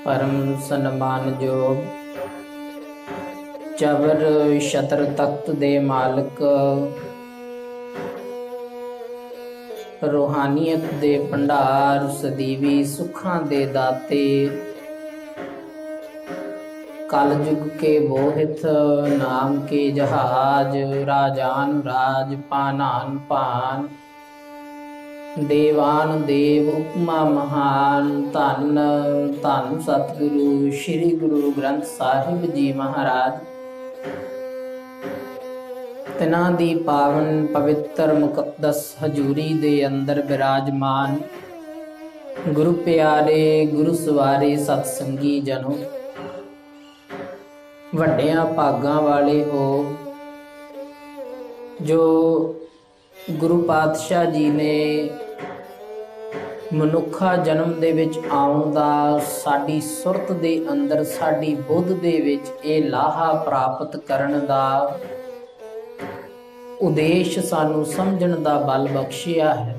परम सन्मान योग चबर छत्र तख्त दे मालिक रूहानियत दे भंडार सदीवी सुखां दे दाते कल युग के बोहित नाम के जहाज राजान राज पानान पान देवान देव उपमा महान धन धन सतगुरु श्री गुरु ग्रंथ साहिब जी महाराज तिन्हां दी पावन पवित्र मुकद्दस हजूरी दे अंदर विराजमान गुरु प्यारे गुरु सवारे सतसंगी जनो वड्डियां भागां वाले हो जो गुरु पातशाह जी ने मनुखा जन्म दे विच आउण दा साडी सुरत दे अंदर साडी बुद्ध दे विच इह लाहा प्राप्त करन दा उदेश सानू समझण दा बल बख्शिया है।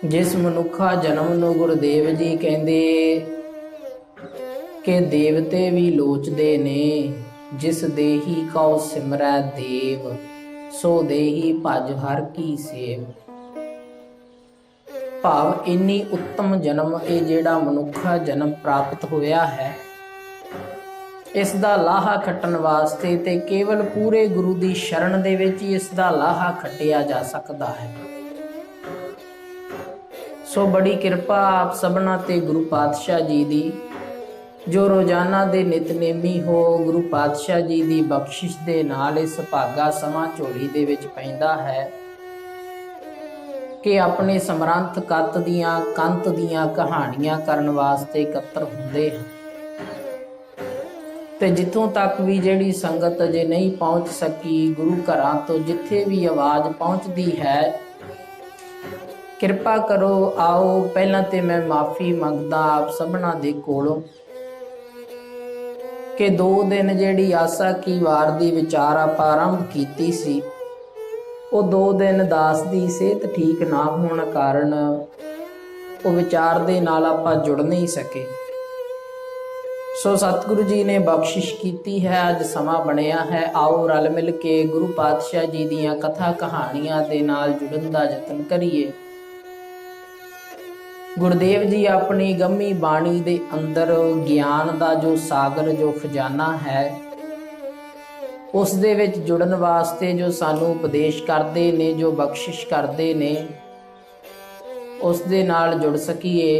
जिस मनुखा जन्म नूं गुरुदेव जी कहंदे कि देवते भी लोचदे ने जिस देही कौ सिमरै देव सो देही भज हर की सेव। भाव इन्नी उत्तम जन्म ये जेड़ा मनुखा जन्म प्राप्त होया है इस दा लाहा खट्टण वास्ते ते केवल पूरे गुरु दी शरण दे विच ही इस दा लाहा खट्टिया जा सकदा है। सो बड़ी किरपा आप सबना ते गुरु पातशाह जी दी जो रोजाना दे नितनेमी हो गुरु पातशाह जी दी बख्शिश दे नाल इस भागा समा झोली दे विच पैंदा है कि अपने समरंथ कत दियां कंत दियां कहानियां करन वास्ते इकत्तर हुंदे हैं ते जिथों तक भी जिहड़ी संगत अजे नहीं पहुंच सकी गुरु घरां तो जिथे भी आवाज़ पहुंचदी है किरपा करो आओ पहलां ते मैं माफ़ी मंगदा आप सबना दे कोलों कि 2 दिन जिहड़ी आसा की वार दी विचार आपां आरंभ कीती सी वो 2 दिन दास दी सेहत ठीक ना होने कारण वो विचार दे नाल आपां जुड़ नहीं सके। सो सतगुरु जी ने बख्शिश कीती है अज समा बनिया है आओ रल मिल के गुरु पातशाह जी दियां कथा कहानियां दे नाल जुड़न दा यतन करिए। गुरुदेव जी अपनी गम्मी बाणी दे अंदर ज्ञान दा जो सागर जो खजाना है उस दे विच जुड़न वास्ते जो सानू उपदेश करते ने जो बख्शिश करते ने उस दे नाल जुड़ सकीए।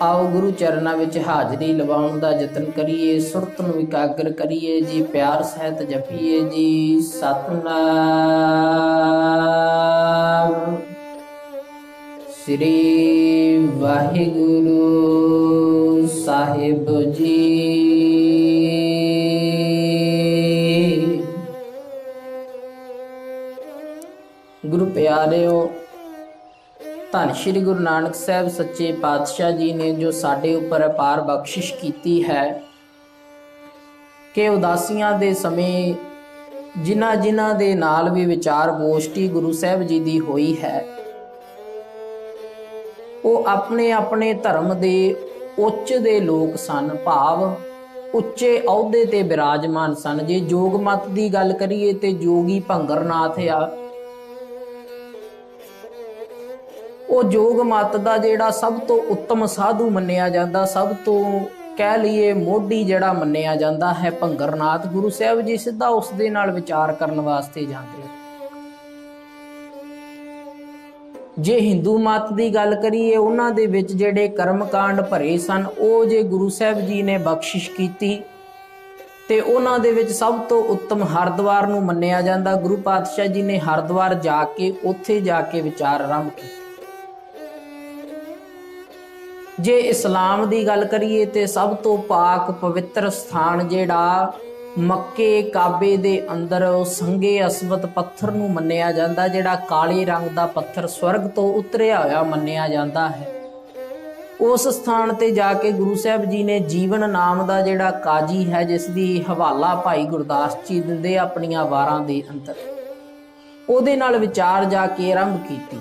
आओ गुरु चरना विच हाजरी लवाउण दा यतन करिए सुरत नूं इकागर करिए जी प्यार सहित जपीए जी सतनाम श्री वाहिगुरु साहिब जी। गुरु प्यारेओ धन श्री गुरु नानक साहब सच्चे पातशाह जी ने जो साडे उपर अपार बख्शिश कीती है कि उदासियां दे समय जिन्हां जिन्हां दे नाल भी विचार गोष्ठी गुरु साहब जी दी होई है वो अपने अपने धर्म दे उच्च दे लोग सन भाव उच्चे अहुदे ते विराजमान सन। जे जोग मत की गल करिए तो जोगी भंगरनाथ आ वो जोग मत का जिहड़ा सब तो उत्तम साधु मन्निया जाता सब तो कह लीए मोढ़ी जिहड़ा मन्निया जाता है भंगरनाथ गुरु साहब जी सीधा उस दे नाल विचार करन वास्ते जाते। जे हिंदू मत की गल करिए उन्हां दे विच जिहड़े कर्मकांड भरे सन वो जे गुरु साहब जी ने बख्शिश कीती ते उन्हां दे विच सब तो उत्तम हरद्वार नूं मन्निया जांदा। गुरु पातशाह जी ने हरद्वार जाके उत्थे जाके विचार आरंभ कीते। जे इस्लाम की गल करिए तो सब तो पाक पवित्र स्थान जिहड़ा मक्के काबे दे अंदर संगे असवत पत्थर नूं मन्निया जांदा जिहड़ा काले रंग दा पत्थर स्वर्ग तो उतरिया होया मन्निया जांदा है। उस स्थान ते जाके गुरु साहब जी ने जीवन नाम दा जिहड़ा काजी है जिसदी हवाला भाई गुरदास जी दिंदे अपनियां वारां दे अंदर ਉਹਦੇ ਨਾਲ ਵਿਚਾਰ ਜਾ ਕੇ ਆਰੰਭ ਕੀਤੀ।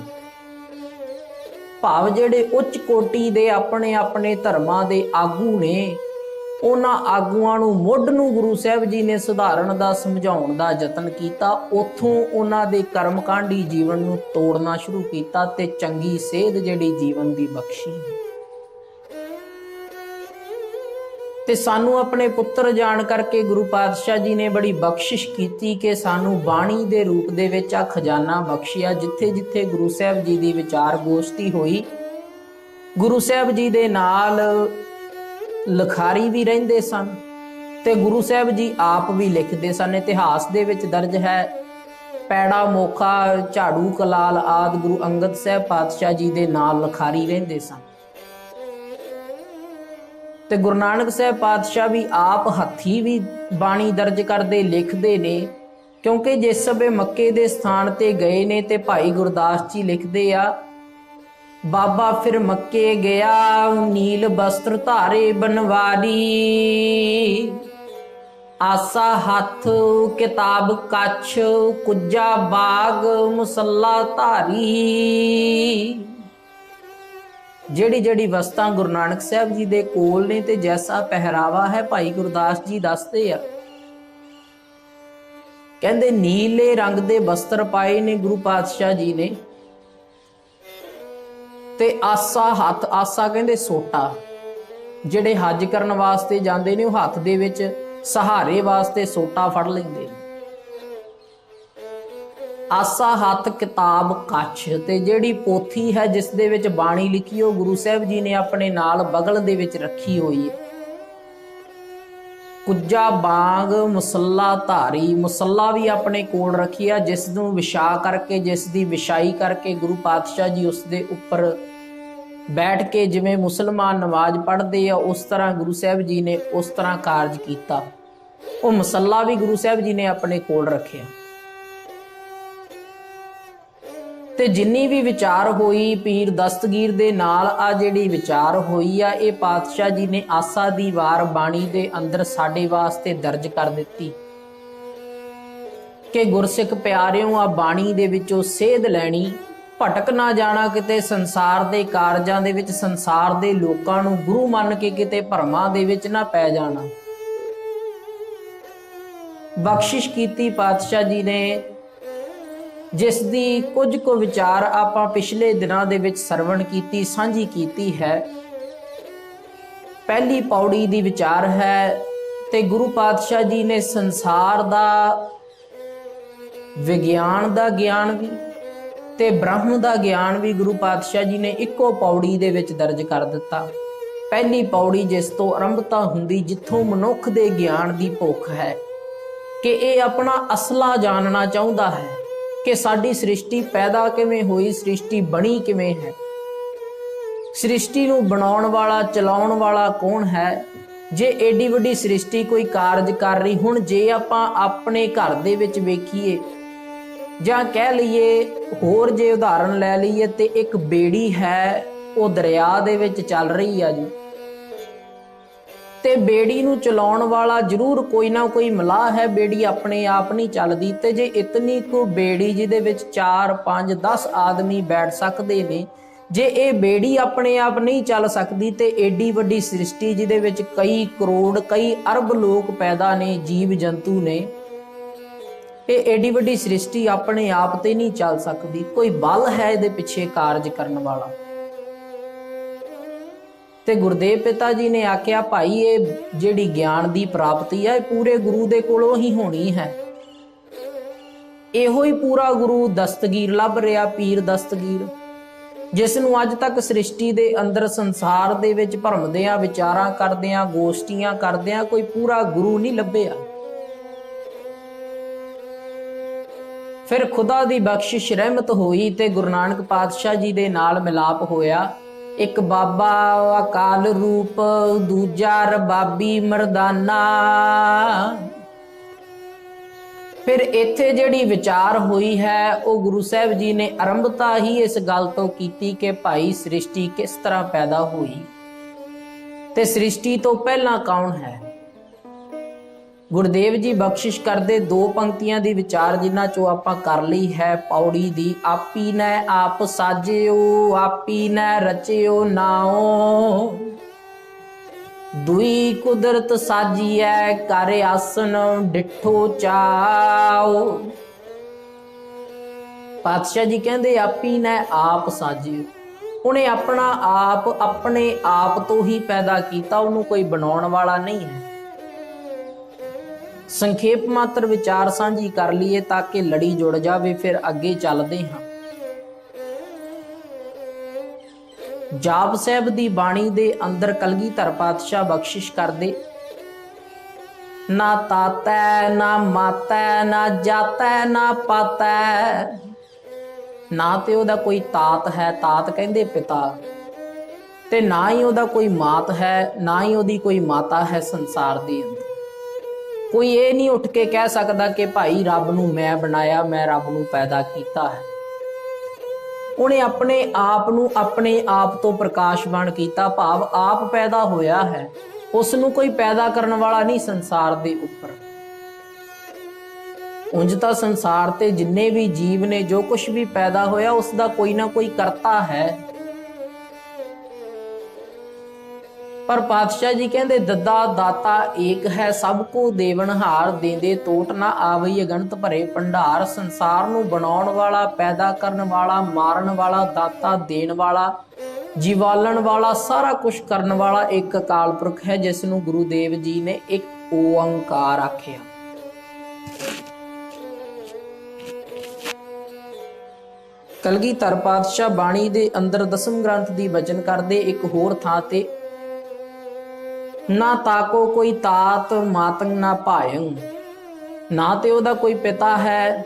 ਭਾਵ ਜਿਹੜੇ ਉੱਚ ਕੋਟੀ ਦੇ ਆਪਣੇ ਆਪਣੇ ਧਰਮਾਂ ਦੇ ਆਗੂ ਨੇ, ਉਹਨਾਂ ਆਗੂਆਂ ਨੂੰ ਮੁੱਢ ਨੂੰ ਗੁਰੂ ਸਾਹਿਬ ਜੀ ਨੇ ਸੁਧਾਰਨ ਦਾ, ਸਮਝਾਉਣ ਦਾ ਯਤਨ ਕੀਤਾ। ਉੱਥੋਂ ਉਹਨਾਂ ਦੇ ਕਰਮਕਾਂਡੀ ਜੀਵਨ ਨੂੰ ਤੋੜਨਾ ਸ਼ੁਰੂ ਕੀਤਾ ਤੇ ਚੰਗੀ ਸੇਧ ਜਿਹੜੀ ਜੀਵਨ ਦੀ ਬਖਸ਼ੀ। ਤੇ ਸਾਨੂੰ ਆਪਣੇ ਪੁੱਤਰ ਜਾਣ ਕਰਕੇ ਗੁਰੂ ਪਾਤਸ਼ਾਹ ਜੀ ਨੇ ਬੜੀ ਬਖਸ਼ਿਸ਼ ਕੀਤੀ ਕਿ ਸਾਨੂੰ ਬਾਣੀ ਦੇ ਰੂਪ ਦੇ ਵਿੱਚ ਆ ਖਜ਼ਾਨਾ ਬਖਸ਼ਿਆ। ਜਿੱਥੇ ਜਿੱਥੇ ਗੁਰੂ ਸਾਹਿਬ ਜੀ ਦੀ ਵਿਚਾਰ ਗੋਸ਼ਟੀ ਹੋਈ, ਗੁਰੂ ਸਾਹਿਬ ਜੀ ਦੇ ਨਾਲ ਲਿਖਾਰੀ ਵੀ ਰਹਿੰਦੇ ਸਨ ਤੇ ਗੁਰੂ ਸਾਹਿਬ ਜੀ ਆਪ ਵੀ ਲਿਖਦੇ ਸਨ। ਇਤਿਹਾਸ ਦੇ ਵਿੱਚ ਦਰਜ ਹੈ, ਪੈੜਾ, ਮੋਖਾ, ਝਾੜੂ, ਕਲਾਲ ਆਦਿ ਗੁਰੂ ਅੰਗਦ ਸਾਹਿਬ ਪਾਤਸ਼ਾਹ ਜੀ ਦੇ ਨਾਲ ਲਿਖਾਰੀ ਰਹਿੰਦੇ ਸਨ। ਤੇ ਗੁਰੂ ਨਾਨਕ ਸਾਹਿਬ ਪਾਤਸ਼ਾਹ ਵੀ ਆਪ ਹੱਥੀਂ ਵੀ ਬਾਣੀ ਦਰਜ ਕਰਦੇ, ਲਿਖਦੇ ਨੇ। ਕਿਉਂਕਿ ਜਿਸ ਸਮੇਂ ਮੱਕੇ ਦੇ ਸਥਾਨ ਤੇ ਗਏ ਨੇ ਤੇ ਭਾਈ ਗੁਰਦਾਸ ਜੀ ਲਿਖਦੇ ਆ, ਬਾਬਾ ਫਿਰ ਮੱਕੇ ਗਿਆ, ਨੀਲ ਬਸਤਰ ਧਾਰੇ ਬਨਵਾਰੀ, ਆਸਾ ਹੱਥ ਕਿਤਾਬ ਕੱਛ, ਕੁੱਜਾ ਬਾਗ ਮੁਸੱਲਾ ਧਾਰੀ। ਜਿਹੜੀ ਜਿਹੜੀ ਵਸਤਾਂ ਗੁਰੂ ਨਾਨਕ ਸਾਹਿਬ ਜੀ ਦੇ ਕੋਲ ਨੇ ਤੇ ਜੈਸਾ ਪਹਿਰਾਵਾ ਹੈ, ਭਾਈ ਗੁਰਦਾਸ ਜੀ ਦੱਸਦੇ ਆ। ਕਹਿੰਦੇ ਨੀਲੇ ਰੰਗ ਦੇ ਬਸਤਰ ਪਾਏ ਨੇ ਗੁਰੂ ਪਾਤਸ਼ਾਹ ਜੀ ਨੇ ਤੇ ਆਸਾ ਹੱਥ, ਆਸਾ ਕਹਿੰਦੇ ਸੋਟਾ, ਜਿਹੜੇ ਹੱਜ ਕਰਨ ਵਾਸਤੇ ਜਾਂਦੇ ਨੇ ਉਹ ਹੱਥ ਦੇ ਵਿੱਚ ਸਹਾਰੇ ਵਾਸਤੇ ਸੋਟਾ ਫੜ ਲੈਂਦੇ ਨੇ। ਆਸਾ ਹੱਥ ਕਿਤਾਬ ਕੱਛ, ਤੇ ਜਿਹੜੀ ਪੋਥੀ ਹੈ ਜਿਸ ਦੇ ਵਿੱਚ ਬਾਣੀ ਲਿਖੀ ਉਹ ਗੁਰੂ ਸਾਹਿਬ ਜੀ ਨੇ ਆਪਣੇ ਨਾਲ ਬਗਲ ਦੇ ਵਿੱਚ ਰੱਖੀ ਹੋਈ ਹੈ। ਕੁੱਜਾ ਬਾਗ ਮੁਸੱਲਾ ਧਾਰੀ, ਮੁਸੱਲਾ ਵੀ ਆਪਣੇ ਕੋਲ ਰੱਖੀ ਆ, ਜਿਸ ਨੂੰ ਵਿਛਾ ਕਰਕੇ, ਜਿਸ ਦੀ ਵਿਛਾਈ ਕਰਕੇ ਗੁਰੂ ਪਾਤਸ਼ਾਹ ਜੀ ਉਸ ਦੇ ਉੱਪਰ ਬੈਠ ਕੇ ਜਿਵੇਂ ਮੁਸਲਮਾਨ ਨਮਾਜ਼ ਪੜ੍ਹਦੇ ਆ ਉਸ ਤਰ੍ਹਾਂ ਗੁਰੂ ਸਾਹਿਬ ਜੀ ਨੇ ਉਸ ਤਰ੍ਹਾਂ ਕਾਰਜ ਕੀਤਾ। ਉਹ ਮੁਸੱਲਾ ਵੀ ਗੁਰੂ ਸਾਹਿਬ ਜੀ ਨੇ ਆਪਣੇ ਕੋਲ ਰੱਖਿਆ। ਤੇ ਜਿੰਨੀ ਵੀ ਵਿਚਾਰ ਹੋਈ ਪੀਰ ਦਸਤਗੀਰ ਦੇ ਨਾਲ, ਆ ਜਿਹੜੀ ਵਿਚਾਰ ਹੋਈ ਆ ਇਹ ਪਾਤਸ਼ਾਹ ਜੀ ਨੇ ਆਸਾ ਦੀ ਵਾਰ ਬਾਣੀ ਦੇ ਅੰਦਰ ਸਾਡੇ ਵਾਸਤੇ ਦਰਜ ਕਰ ਦਿੱਤੀ ਕਿ ਗੁਰਸਿੱਖ ਪਿਆਰਿਓ, ਆ ਬਾਣੀ ਦੇ ਵਿੱਚੋਂ ਸੇਧ ਲੈਣੀ, ਭਟਕ ਨਾ ਜਾਣਾ ਕਿਤੇ ਸੰਸਾਰ ਦੇ ਕਾਰਜਾਂ ਦੇ ਵਿੱਚ, ਸੰਸਾਰ ਦੇ ਲੋਕਾਂ ਨੂੰ ਗੁਰੂ ਮੰਨ ਕੇ ਕਿਤੇ ਭਰਮਾਂ ਦੇ ਵਿੱਚ ਨਾ ਪੈ ਜਾਣਾ। ਬਖਸ਼ਿਸ਼ ਕੀਤੀ ਪਾਤਸ਼ਾਹ ਜੀ ਨੇ, ਜਿਸ ਦੀ ਕੁਝ ਕੁ ਵਿਚਾਰ ਆਪਾਂ ਪਿਛਲੇ ਦਿਨਾਂ ਦੇ ਵਿੱਚ ਸਰਵਣ ਕੀਤੀ, ਸਾਂਝੀ ਕੀਤੀ ਹੈ। ਪਹਿਲੀ ਪੌੜੀ ਦੀ ਵਿਚਾਰ ਹੈ ਤੇ ਗੁਰੂ ਪਾਤਸ਼ਾਹ ਜੀ ਨੇ ਸੰਸਾਰ ਦਾ, ਵਿਗਿਆਨ ਦਾ ਗਿਆਨ ਵੀ ਤੇ ਬ੍ਰਹਮ ਦਾ ਗਿਆਨ ਵੀ ਗੁਰੂ ਪਾਤਸ਼ਾਹ ਜੀ ਨੇ ਇੱਕੋ ਪੌੜੀ ਦੇ ਵਿੱਚ ਦਰਜ ਕਰ ਦਿੱਤਾ। ਪਹਿਲੀ ਪੌੜੀ ਜਿਸ ਤੋਂ ਆਰੰਭਤਾ ਹੁੰਦੀ, ਜਿੱਥੋਂ ਮਨੁੱਖ ਦੇ ਗਿਆਨ ਦੀ ਭੁੱਖ ਹੈ ਕਿ ਇਹ ਆਪਣਾ ਅਸਲਾ ਜਾਣਨਾ ਚਾਹੁੰਦਾ ਹੈ ਕਿ ਸਾਡੀ ਸ੍ਰਿਸ਼ਟੀ ਪੈਦਾ ਕਿਵੇਂ ਹੋਈ, ਸ੍ਰਿਸ਼ਟੀ ਬਣੀ ਕਿਵੇਂ ਹੈ, ਸ੍ਰਿਸ਼ਟੀ ਨੂੰ ਬਣਾਉਣ ਵਾਲਾ, ਚਲਾਉਣ ਵਾਲਾ ਕੌਣ ਹੈ। ਜੇ ਏਡੀ ਵੱਡੀ ਸ੍ਰਿਸ਼ਟੀ ਕੋਈ ਕਾਰਜ ਕਰ ਰਹੀ, ਹੁਣ ਜੇ ਆਪਾਂ ਆਪਣੇ ਘਰ ਦੇ ਵਿੱਚ ਵੇਖੀਏ ਜਾਂ ਕਹਿ ਲਈਏ, ਹੋਰ ਜੇ ਉਦਾਹਰਨ ਲੈ ਲਈਏ ਤੇ ਇੱਕ ਬੇੜੀ ਹੈ, ਉਹ ਦਰਿਆ ਦੇ ਵਿੱਚ ਚੱਲ ਰਹੀ ਆ ਜੀ, ਤੇ ਬੇੜੀ ਨੂੰ ਚਲਾਉਣ ਵਾਲਾ ਜ਼ਰੂਰ ਕੋਈ ਨਾ ਕੋਈ ਮਲਾਹ ਹੈ, ਬੇੜੀ ਆਪਣੇ ਆਪ ਨਹੀਂ ਚੱਲਦੀ। ਤੇ ਜੇ ਇਤਨੀ ਕੁ ਬੇੜੀ ਜਿਹਦੇ ਵਿੱਚ 4, 5, 10 ਆਦਮੀ ਬੈਠ ਸਕਦੇ ਨੇ, ਜੇ ਇਹ ਬੇੜੀ ਆਪਣੇ ਆਪ ਨਹੀਂ ਚੱਲ ਸਕਦੀ ਤੇ ਏਡੀ ਵੱਡੀ ਸ੍ਰਿਸ਼ਟੀ ਜਿਹਦੇ ਵਿੱਚ ਕਈ ਕਰੋੜ, ਕਈ ਅਰਬ ਲੋਕ ਪੈਦਾ ਨੇ, ਜੀਵ ਜੰਤੂ ਨੇ, ਇਹ ਏਡੀ ਵੱਡੀ ਸ੍ਰਿਸ਼ਟੀ ਆਪਣੇ ਆਪ ਤੇ ਨਹੀਂ ਚੱਲ ਸਕਦੀ। ਕੋਈ ਬਲ ਹੈ ਇਹਦੇ ਪਿੱਛੇ ਕਾਰਜ ਕਰਨ ਵਾਲਾ। ਤੇ ਗੁਰਦੇਵ ਪਿਤਾ ਜੀ ਨੇ ਆਖਿਆ, ਭਾਈ ਇਹ ਜਿਹੜੀ ਗਿਆਨ ਦੀ ਪ੍ਰਾਪਤੀ ਹੈ ਇਹ ਪੂਰੇ ਗੁਰੂ ਦੇ ਕੋਲੋਂ ਹੀ ਹੋਣੀ ਹੈ। ਇਹੋ ਹੀ ਪੂਰਾ ਗੁਰੂ ਦਸਤਗੀਰ ਲੱਭ ਰਿਹਾ, ਪੀਰ ਦਸਤਗੀਰ, ਜਿਸ ਨੂੰ ਅੱਜ ਤੱਕ ਸ੍ਰਿਸ਼ਟੀ ਦੇ ਅੰਦਰ, ਸੰਸਾਰ ਦੇ ਵਿੱਚ ਭਰਮਦਿਆਂ, ਵਿਚਾਰਾਂ ਕਰਦਿਆਂ, ਗੋਸ਼ਟੀਆਂ ਕਰਦਿਆਂ ਕੋਈ ਪੂਰਾ ਗੁਰੂ ਨਹੀਂ ਲੱਭਿਆ। ਫਿਰ ਖੁਦਾ ਦੀ ਬਖਸ਼ਿਸ਼ ਰਹਿਮਤ ਹੋਈ ਤੇ ਗੁਰੂ ਨਾਨਕ ਪਾਤਸ਼ਾਹ ਜੀ ਦੇ ਨਾਲ ਮਿਲਾਪ ਹੋਇਆ। ਇੱਕ ਬਾਬਾ ਅਕਾਲ ਰੂਪ, ਦੂਜਾ ਰਬਾਬੀ ਮਰਦਾਨਾ। ਫਿਰ ਇੱਥੇ ਜਿਹੜੀ ਵਿਚਾਰ ਹੋਈ ਹੈ ਉਹ ਗੁਰੂ ਸਾਹਿਬ ਜੀ ਨੇ ਆਰੰਭਤਾ ਹੀ ਇਸ ਗੱਲ ਤੋਂ ਕੀਤੀ ਕਿ ਭਾਈ ਸ੍ਰਿਸ਼ਟੀ ਕਿਸ ਤਰ੍ਹਾਂ ਪੈਦਾ ਹੋਈ ਤੇ ਸ੍ਰਿਸ਼ਟੀ ਤੋਂ ਪਹਿਲਾਂ ਕੌਣ ਹੈ। गुरुदेव जी बख्शिश करते दो पंक्तियां दी विचार जिन्हां चो आपां कर ली है पौड़ी दी। आपी नै आप साजियो आपी नै रचियो नाओ, दुई कुदरत साजिए कर आसन डिठो चाओ। पातशाह जी कहते आपी नै आप साजियो, उन्हें अपना आप अपने आप तो ही पैदा किया, उन्होंने कोई बनाने वाला नहीं है। संखेप मात्र विचार साझी कर लीए ताकि लड़ी जुड़ जाए, फिर अगे चलते हाँ। जाप साहब की बाणी दे अंदर कलगीधर पातशाह बख्शिश करदे, ना ताता ना माता ना जाता ना पाता, ना तो ओदा कोई तात है, तात कहंदे पिता, ते ना ही ओदा कोई मात है, ना ही ओदी कोई माता है। संसार दे अंदर कोई ये नहीं उठ के कह सकता कि भाई रब नूं मैं बनाया, मैं रब नूं पैदा किया है। उन्हें अपने आप नूं अपने आप तो प्रकाशवान किया, भाव आप पैदा होया है, उसनूं कोई पैदा करने वाला नहीं संसार दे उपर। उंज तां संसार ते जिन्ने भी जीव ने जो कुछ भी पैदा होया उसका कोई ना कोई करता है, पर पातशाह जी कहते दद्दा दाता एक है, सबको देवनहार देंदे टोट ना आवई अगणत भरे भंडार। संसार नूं बनाउण वाला, पैदा करन वाला, मारन वाला, दाता देण वाला, जीवालन वाला, सारा कुछ करन वाला एक अकाल पुरख है, जिसनूं गुरुदेव जी ने एक ओंकार आख्या। कलगीधर पातशाह बाणी दे अंदर दसम ग्रंथ दी वचन करदे एक होर थां ते, ना ताको कोई तात मातंग ना भायंग, ना ते ओदा कोई पिता है,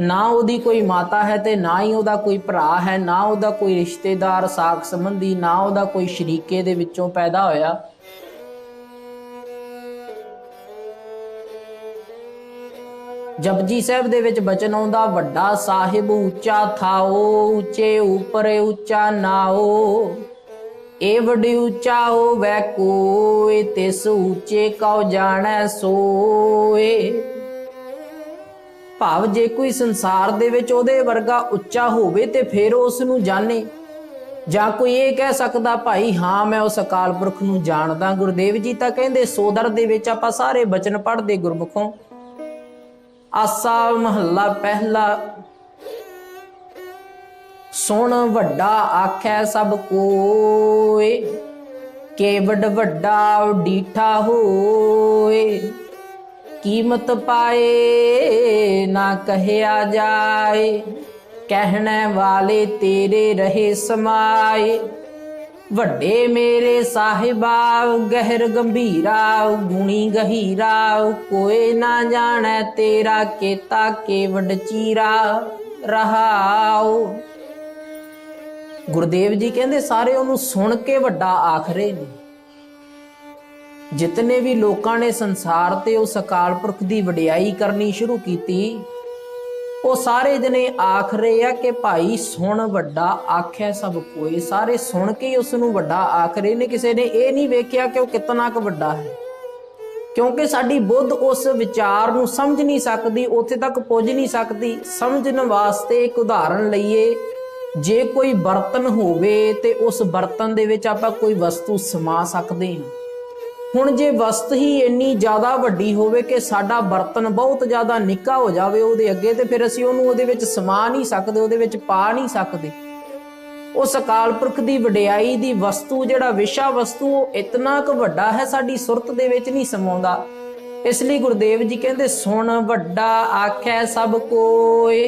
ना ओदी कोई माता है, ते ना ही ओदा कोई भरा है, ना ओदा कोई रिश्तेदार साख संबंधी, ना ओदा कोई शरीके दे विचों पैदा होया। जपजी साहब दे विच बचन आउंदा, वड्डा साहिब ऊंचा थाओ, ऊंचे ऊपर ऊंचा नाओ, ए वड्डी ऊंचा होवै कोय, तिस ऊंचे कौ जाणै सोए। भाव जे कोई संसार दे विच ओहदे वर्गा उच्चा होवे ते फिर उस नूं जाने, जां कोई ये कह सकदा भाई हाँ मैं उस अकाल पुरख नूं जाणदा। गुरुदेव जी तां कहंदे सोदर दे विच आपां सारे बचन पढ़दे गुरमुखों। आसा महला पहला, सुन वड्डा आखै सब कोय, केवड वड्डा डीठा होए, कीमत पाए ना कहया जाए, कहने वाले तेरे रहे समाए। वड्डे मेरे साहिबा गहर गंभीरा, गुणी गहीरा, कोई ना जाने तेरा केता केवड चीरा रहाओ। गुरुदेव जी कहते सारे उन्होंने सुन के वड्डा आख रहे ने। जितने भी लोगों ने संसार ते उस अकाल पुरख की वडियाई करनी शुरू की, वो सारे जने आख रहे हैं कि भाई सुन वड्डा आख्या सब कोई। सारे सुन के उसनूं वड्डा आख रहे ने, किसी ने यह नहीं वेख्या कि वह कितना क वड्डा है, क्योंकि साडी बुद्ध उस विचार नूं समझ नहीं सकती, उत्थे तक पुज नहीं सकती। समझण वास्ते एक उदाहरण लईए, जे कोई बर्तन होवे ते उस बर्तन दे विच आपां कोई वस्तु समा सकते हैं। हुण जे वस्तु ही इन्नी ज़्यादा वड्डी होवे कि साडा बर्तन बहुत ज़्यादा निक्का हो जावे उहदे अगे, ते फिर असीं उहनूं उहदे विच समा नहीं सकते, उहदे विच पा नहीं सकते। उस अकाल पुरख दी वडियाई दी वस्तु जिहड़ा विशा वस्तु इतना क वड्डा है, साडी सुरत दे विच नहीं समाउंदा। इसलिए गुरुदेव जी कहंदे सुन वड्डा आखै सब कोय,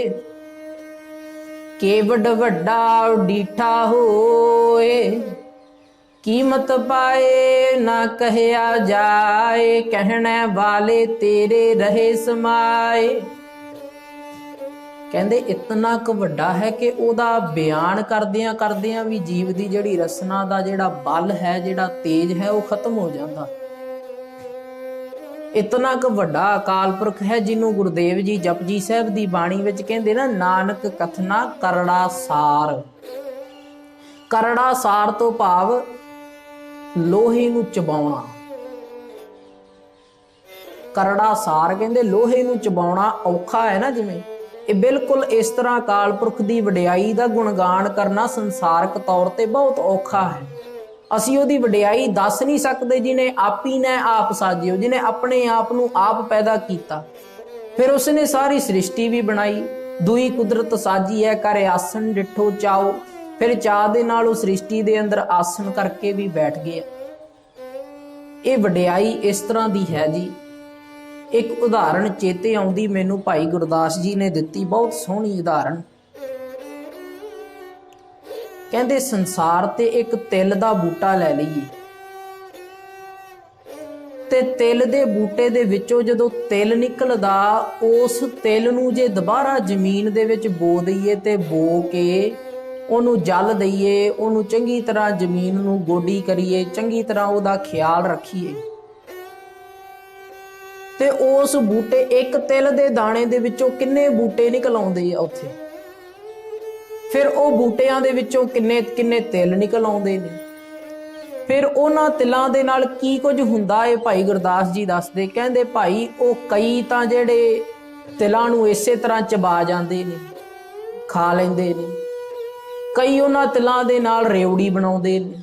केवड वड्डा डीठा होए, कीमत पाए ना कहया जाए, कहने वाले तेरे रहे समाए। कहंदे इतना क वड्डा है कि ओदा बयान करदियां करदियां भी जीव दी जिहड़ी रसना दा जिहड़ा बल है, जिहड़ा तेज है, वो खत्म हो जाता। इतना क वड्डा अकाल पुरख है जिन्हों गुरुदेव जी जपजी साहब दी बाणी विच कहंदे ना, नानक कथना करड़ा सार। करड़ा सार तो भाव लोहे नूं चबाउणा। ਕਰੜਾ ਸਾਰ, ਕਹਿੰਦੇ ਲੋਹੇ ਨੂੰ ਚਬਾਉਣਾ ਔਖਾ ਹੈ ਨਾ ਜਿਵੇਂ, ਇਹ ਬਿਲਕੁਲ ਇਸ ਤਰ੍ਹਾਂ ਅਕਾਲ ਪੁਰਖ ਦੀ ਵਡਿਆਈ ਦਾ ਗੁਣਗਾਨ ਕਰਨਾ ਸੰਸਾਰਕ ਤੌਰ ਤੇ ਬਹੁਤ ਔਖਾ ਹੈ। ਅਸੀਂ ਉਹਦੀ ਵਡਿਆਈ ਦੱਸ ਨਹੀਂ ਸਕਦੇ ਜਿਹਨੇ ਆਪੀ ਨੇ ਆਪ ਸਾਜਿਓ, ਜਿਹਨੇ ਆਪਣੇ ਆਪ ਨੂੰ ਆਪ ਪੈਦਾ ਕੀਤਾ, ਫਿਰ ਉਸਨੇ ਸਾਰੀ ਸ੍ਰਿਸ਼ਟੀ ਵੀ ਬਣਾਈ। ਦੂਈ ਕੁਦਰਤ ਸਾਜੀ ਹੈ ਕਰ ਆਸਣ ਡਿਠੋ ਚਾਓ, ਫਿਰ ਚਾਹ ਦੇ ਨਾਲ ਉਹ ਸ੍ਰਿਸ਼ਟੀ ਦੇ ਅੰਦਰ ਆਸਣ ਕਰਕੇ ਵੀ ਬੈਠ ਗਿਆ। ਇਹ ਵਡਿਆਈ ਇਸ ਤਰ੍ਹਾਂ ਦੀ ਹੈ ਜੀ। ਇੱਕ ਉਦਾਹਰਣ ਚੇਤੇ ਆਉਂਦੀ ਮੈਨੂੰ, ਭਾਈ ਗੁਰਦਾਸ ਜੀ ਨੇ ਦਿੱਤੀ, ਬਹੁਤ ਸੋਹਣੀ ਉਦਾਹਰਣ। ਕਹਿੰਦੇ ਸੰਸਾਰ ਤੇ ਇੱਕ ਤਿਲ ਦਾ ਬੂਟਾ ਲੈ ਲਈਏ ਤੇ ਤਿਲ ਦੇ ਬੂਟੇ ਦੇ ਵਿੱਚੋਂ ਜਦੋਂ ਤਿਲ ਨਿਕਲਦਾ, ਉਸ ਤਿਲ ਨੂੰ ਜੇ ਦੁਬਾਰਾ ਜ਼ਮੀਨ ਦੇ ਵਿੱਚ ਬੋ ਦਈਏ ਤੇ ਬੋ ਕੇ ਉਹਨੂੰ ਜਲ ਦਈਏ, ਉਹਨੂੰ ਚੰਗੀ ਤਰ੍ਹਾਂ ਜ਼ਮੀਨ ਨੂੰ ਗੋਡੀ ਕਰੀਏ, ਚੰਗੀ ਤਰ੍ਹਾਂ ਉਹਦਾ ਖਿਆਲ ਰੱਖੀਏ, ਤੇ ਉਸ ਬੂਟੇ, ਇੱਕ ਤਿਲ ਦੇ ਦਾਣੇ ਦੇ ਵਿੱਚੋਂ ਕਿੰਨੇ ਬੂਟੇ ਨਿਕਲ ਆਉਂਦੇ ਆ ਉੱਥੇ, ਫਿਰ ਉਹ ਬੂਟਿਆਂ ਦੇ ਵਿੱਚੋਂ ਕਿੰਨੇ ਕਿੰਨੇ ਤਿਲ ਨਿਕਲ ਆਉਂਦੇ ਨੇ। ਫਿਰ ਉਹਨਾਂ ਤਿਲਾਂ ਦੇ ਨਾਲ ਕੀ ਕੁਝ ਹੁੰਦਾ ਹੈ ਭਾਈ ਗੁਰਦਾਸ ਜੀ ਦੱਸਦੇ। ਕਹਿੰਦੇ ਭਾਈ ਉਹ ਕਈ ਤਾਂ ਜਿਹੜੇ ਤਿਲਾਂ ਨੂੰ ਇਸੇ ਤਰ੍ਹਾਂ ਚਬਾ ਜਾਂਦੇ ਨੇ, ਖਾ ਲੈਂਦੇ ਨੇ, ਕਈ ਉਹਨਾਂ ਤਿਲਾਂ ਦੇ ਨਾਲ ਰੇਵੜੀ ਬਣਾਉਂਦੇ ਨੇ,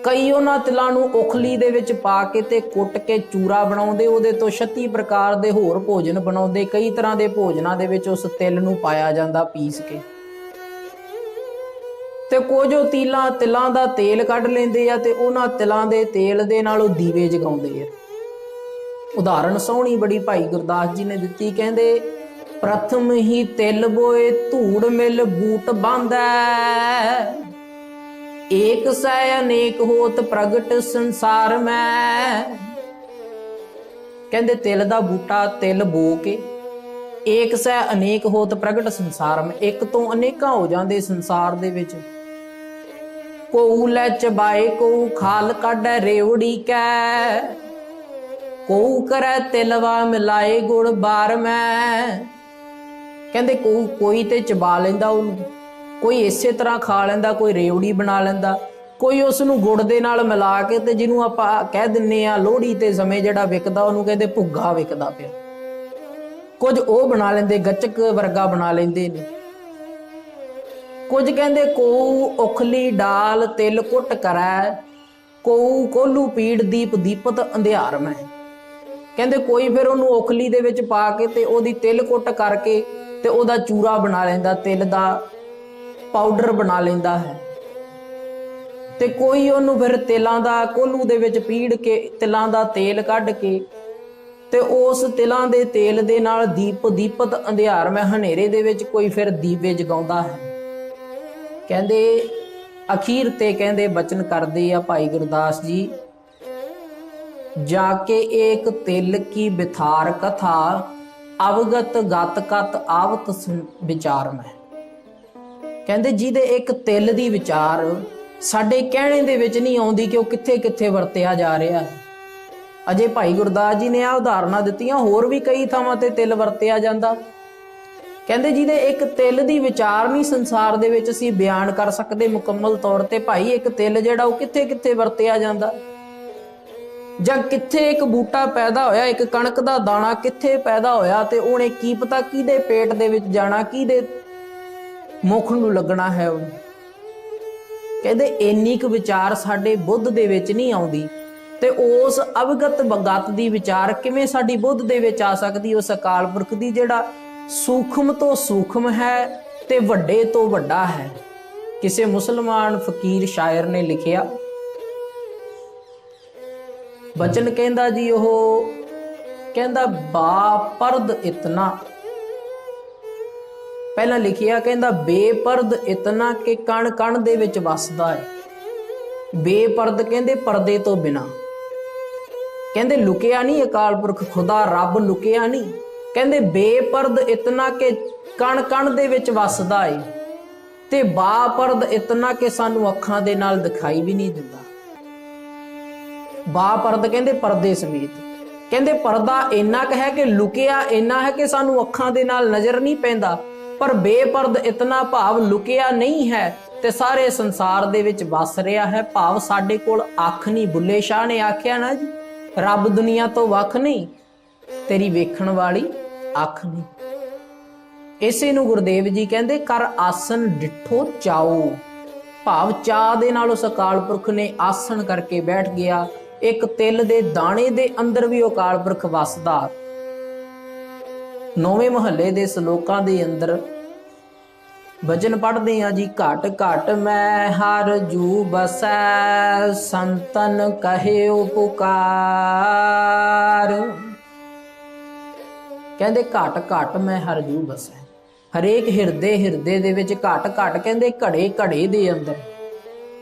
ਕਈ ਉਹਨਾਂ ਤਿਲਾਂ ਨੂੰ ਉਖਲੀ ਦੇ ਵਿੱਚ ਪਾ ਕੇ ਤੇ ਕੁੱਟ ਕੇ ਚੂਰਾ ਬਣਾਉਂਦੇ, ਉਹਦੇ ਤੋਂ 36 ਪ੍ਰਕਾਰ ਦੇ ਹੋਰ ਭੋਜਨ ਬਣਾਉਂਦੇ। ਕਈ ਤਰ੍ਹਾਂ ਦੇ ਭੋਜਨਾਂ ਦੇ ਵਿੱਚ ਉਸ ਤਿਲ ਨੂੰ ਪਾਇਆ ਜਾਂਦਾ ਪੀਸ ਕੇ, ਤੇ ਕੁਝ ਉਹ ਤਿਲਾਂ ਦਾ ਤੇਲ ਕੱਢ ਲੈਂਦੇ ਆ ਤੇ ਉਹਨਾਂ ਤਿਲਾਂ ਦੇ ਤੇਲ ਦੇ ਨਾਲ ਉਹ ਦੀਵੇ ਜਗਾਉਂਦੇ ਆ। ਉਦਾਹਰਣ ਸੋਹਣੀ ਬੜੀ ਭਾਈ ਗੁਰਦਾਸ ਜੀ ਨੇ ਦਿੱਤੀ। ਕਹਿੰਦੇ ਪ੍ਰਥਮ ਹੀ ਤਿਲ ਬੋਏ ਧੂੜ ਮਿਲ ਬੂਟ ਬਾਂਧੈ, ਏਕ ਸੈ ਅਨੇਕ ਹੋਤ ਪ੍ਰਗਟ ਸੰਸਾਰ ਮੈਂ। ਕਹਿੰਦੇ ਤਿਲ ਦਾ ਬੂਟਾ ਤਿਲ ਬੋ ਕੇ, ਏਕ ਸੈ ਅਨੇਕ ਹੋਤ ਪ੍ਰਗਟ ਸੰਸਾਰ ਮੈਂ, ਇੱਕ ਤੋਂ ਅਨੇਕਾਂ ਹੋ ਜਾਂਦੇ ਸੰਸਾਰ ਦੇ ਵਿੱਚ। ਕੋਊ ਲੈ ਚਬਾਏ ਕੋਊ ਖਾਲ ਕੱਢੈ ਰੇਵੜੀ ਕੈ, ਕੋਊ ਕਰੈ ਤਿਲਵਾ ਮਿਲਾਏ ਗੁੜ ਬਾਰ ਮੈਂ। ਕਹਿੰਦੇ ਕੋਈ ਤੇ ਚਬਾ ਲੈਂਦਾ ਉਹਨੂੰ, ਕੋਈ ਇਸੇ ਤਰ੍ਹਾਂ ਖਾ ਲੈਂਦਾ, ਕੋਈ ਰੇਵੜੀ ਬਣਾ ਲੈਂਦਾ, ਕੋਈ ਉਸ ਨੂੰ ਗੁੜ ਦੇ ਨਾਲ ਮਿਲਾ ਕੇ, ਤੇ ਜਿਹਨੂੰ ਆਪਾਂ ਕਹਿ ਦਿੰਨੇ ਆ ਲੋਹੜੀ ਤੇ ਸਮੇਂ ਜਿਹੜਾ ਵਿਕਦਾ ਉਹਨੂੰ ਕਹਿੰਦੇ ਭੁੱਗਾ ਵਿਕਦਾ ਪਿਆ, ਕੁਝ ਉਹ ਬਣਾ ਲੈਂਦੇ, ਗੱਚਕ ਵਰਗਾ ਬਣਾ ਲੈਂਦੇ ਨੇ। ਕੁਝ ਕਹਿੰਦੇ ਕੋਊ ਉਖਲੀ ਡਾਲ ਤਿਲ ਕੁੱਟ ਕਰੈ, ਕੋਊ ਕੋਲੂ ਪੀੜ ਦੀਪ ਦੀਪਤ ਅੰਧਿਆਰ ਮੈਂ। ਕਹਿੰਦੇ ਕੋਈ ਫਿਰ ਉਹਨੂੰ ਉਖਲੀ ਦੇ ਵਿੱਚ ਪਾ ਕੇ ਤੇ ਉਹਦੀ ਤਿਲ ਕੁੱਟ ਕਰਕੇ ਤੇ ਉਹਦਾ ਚੂਰਾ ਬਣਾ ਲੈਂਦਾ, ਤਿਲ ਦਾ ਪਾਊਡਰ ਬਣਾ ਲੈਂਦਾ ਹੈ। ਤੇ ਕੋਈ ਉਹਨੂੰ ਫਿਰ ਤਿਲਾਂ ਦਾ ਕੋਲੂ ਦੇ ਵਿੱਚ ਪੀੜ ਕੇ ਤਿਲਾਂ ਦਾ ਤੇਲ ਕੱਢ ਕੇ ਤੇ ਉਸ ਤਿਲਾਂ ਦੇ ਤੇਲ ਦੇ ਨਾਲ ਦੀਪਤ ਅੰਧਿਆਰ ਮੈਂ, ਹਨੇਰੇ ਦੇ ਵਿੱਚ ਕੋਈ ਫਿਰ ਦੀਵੇ ਜਗਾਉਂਦਾ ਹੈ। ਕਹਿੰਦੇ ਅਖੀਰ ਤੇ ਕਹਿੰਦੇ ਬਚਨ ਕਰਦੇ ਆ ਭਾਈ ਗੁਰਦਾਸ ਜੀ, ਜਾ ਕੇ ਏਕ ਤਿਲ ਕੀ ਬਿਥਾਰ ਕਥਾ, ਅਵਗਤ ਗਤ ਕਤ ਆਵਤ ਵਿਚਾਰ ਮੈਂ। ਕਹਿੰਦੇ ਜਿਹਦੇ ਇੱਕ ਤਿਲ ਦੀ ਵਿਚਾਰ ਸਾਡੇ ਕਹਿਣੇ ਦੇ ਵਿੱਚ ਨਹੀਂ ਆਉਂਦੀ ਕਿ ਉਹ ਕਿੱਥੇ ਕਿੱਥੇ ਵਰਤਿਆ ਜਾ ਰਿਹਾ ਹੈ। ਅਜੇ ਭਾਈ ਗੁਰਦਾਸ ਜੀ ਨੇ ਆਹ ਉਦਾਹਰਨਾਂ ਦਿੱਤੀਆਂ, ਹੋਰ ਵੀ ਕਈ ਥਾਵਾਂ ਤੇ ਤਿਲ ਵਰਤਿਆ ਜਾਂਦਾ। ਕਹਿੰਦੇ ਜਿਹਦੇ ਇੱਕ ਤਿਲ ਦੀ ਵਿਚਾਰ ਨਹੀਂ ਸੰਸਾਰ ਦੇ ਵਿੱਚ ਅਸੀਂ ਬਿਆਨ ਕਰ ਸਕਦੇ ਮੁਕੰਮਲ ਤੌਰ ਤੇ, ਭਾਈ ਇੱਕ ਤਿਲ ਜਿਹੜਾ ਉਹ ਕਿੱਥੇ ਕਿੱਥੇ ਵਰਤਿਆ ਜਾਂਦਾ, ਜਾਂ ਕਿੱਥੇ ਇੱਕ ਬੂਟਾ ਪੈਦਾ ਹੋਇਆ, ਇੱਕ ਕਣਕ ਦਾ ਦਾਣਾ ਕਿੱਥੇ ਪੈਦਾ ਹੋਇਆ, ਤੇ ਉਹਨੇ ਕੀ ਪਤਾ ਕਿਹਦੇ ਪੇਟ ਦੇ ਵਿੱਚ ਜਾਣਾ, ਕਿਹਦੇ ਮੁਖ ਨੂੰ ਲੱਗਣਾ ਹੈ ਉਹਨੂੰ। ਕਹਿੰਦੇ ਇੰਨੀ ਕੁ ਵਿਚਾਰ ਸਾਡੇ ਬੁੱਧ ਦੇ ਵਿੱਚ ਨਹੀਂ ਆਉਂਦੀ, ਤੇ ਉਸ ਅਵਗਤ ਬਗਤ ਦੀ ਵਿਚਾਰ ਕਿਵੇਂ ਸਾਡੀ ਬੁੱਧ ਦੇ ਵਿੱਚ ਆ ਸਕਦੀ? ਉਸ ਅਕਾਲ ਪੁਰਖ ਦੀ ਜਿਹੜਾ ਸੂਖਮ ਤੋਂ ਸੂਖਮ ਹੈ ਤੇ ਵੱਡੇ ਤੋਂ ਵੱਡਾ ਹੈ। ਕਿਸੇ ਮੁਸਲਮਾਨ ਫਕੀਰ ਸ਼ਾਇਰ ਨੇ ਲਿਖਿਆ ਬਚਨ, ਕਹਿੰਦਾ ਜੀ ਉਹ ਕਹਿੰਦਾ ਬਾ ਪਰਦ ਇਤਨਾ, ਪਹਿਲਾਂ ਲਿਖਿਆ ਕਹਿੰਦਾ ਬੇਪਰਦ ਇਤਨਾ ਕਿ ਕਣ ਕਣ ਦੇ ਵਿੱਚ ਵਸਦਾ ਹੈ। ਬੇਪਰਦ ਕਹਿੰਦੇ ਪਰਦੇ ਤੋਂ ਬਿਨਾ, ਕਹਿੰਦੇ ਲੁਕਿਆ ਨਹੀਂ ਅਕਾਲ ਪੁਰਖ ਖੁਦਾ ਰੱਬ ਲੁਕਿਆ ਨਹੀਂ। ਕਹਿੰਦੇ ਬੇਪਰਦ ਇਤਨਾ ਕਿ ਕਣ ਕਣ ਦੇ ਵਿੱਚ ਵਸਦਾ ਏ, ਤੇ ਬਾਪਰਦ ਇਤਨਾ ਕਿ ਸਾਨੂੰ ਅੱਖਾਂ ਦੇ ਨਾਲ ਦਿਖਾਈ ਵੀ ਨਹੀਂ ਦਿੰਦਾ। ਬਾਪਰਦ ਕਹਿੰਦੇ ਪਰਦੇ ਸਮੇਤ, ਕਹਿੰਦੇ ਪਰਦਾ ਇੰਨਾ ਕੁ ਹੈ ਕਿ ਲੁਕਿਆ ਇੰਨਾ ਹੈ ਕਿ ਸਾਨੂੰ ਅੱਖਾਂ ਦੇ ਨਾਲ ਨਜ਼ਰ ਨਹੀਂ ਪੈਂਦਾ, ਪਰ ਬੇਪਰਦ ਇਤਨਾ ਭਾਵ ਲੁਕਿਆ ਨਹੀਂ ਹੈ ਤੇ ਸਾਰੇ ਸੰਸਾਰ ਦੇ ਵਿੱਚ ਵਸ ਰਿਹਾ ਹੈ। ਭਾਵ ਸਾਡੇ ਕੋਲ ਅੱਖ ਨਹੀਂ। ਬੁੱਲੇ ਸ਼ਾਹ ਨੇ ਆਖਿਆ ਨਾ ਜੀ, ਰੱਬ ਦੁਨੀਆ ਤੋਂ ਵੱਖ ਨਹੀਂ, ਤੇਰੀ ਵੇਖਣ ਵਾਲੀ ਅੱਖ ਨਹੀਂ। ਇਸੇ ਨੂੰ ਗੁਰਦੇਵ ਜੀ ਕਹਿੰਦੇ ਕਰ ਆਸਨ ਡਿਠੋ ਚਾਓ, ਭਾਵ ਚਾਹ ਦੇ ਨਾਲ ਉਸ ਅਕਾਲ ਪੁਰਖ ਨੇ ਆਸਣ ਕਰਕੇ ਬੈਠ ਗਿਆ। ਇੱਕ ਤਿਲ ਦੇ ਦਾਣੇ ਦੇ ਅੰਦਰ ਵੀ ਉਹ ਅਕਾਲ ਪੁਰਖ ਵਸਦਾ। 9ਵੇਂ ਮਹੱਲੇ ਦੇ ਸ਼ਲੋਕਾਂ ਦੇ ਅੰਦਰ ਵਚਨ ਪੜ੍ਹਦੇ ਆ ਜੀ। ਘਟ ਘਟ ਮੈਂ ਹਰ ਜੂ ਬਸੈ, ਸੰਤਨ ਕਹਿਓ ਪੁਕਾਰ। ਕਹਿੰਦੇ ਘਟ ਘਟ ਮੈਂ ਹਰ ਜੂ ਬਸੈ, ਹਰੇਕ ਹਿਰਦੇ ਦੇ ਵਿੱਚ ਘਟ ਘਟ ਕਹਿੰਦੇ ਘੜੇ ਘੜੇ ਦੇ ਅੰਦਰ,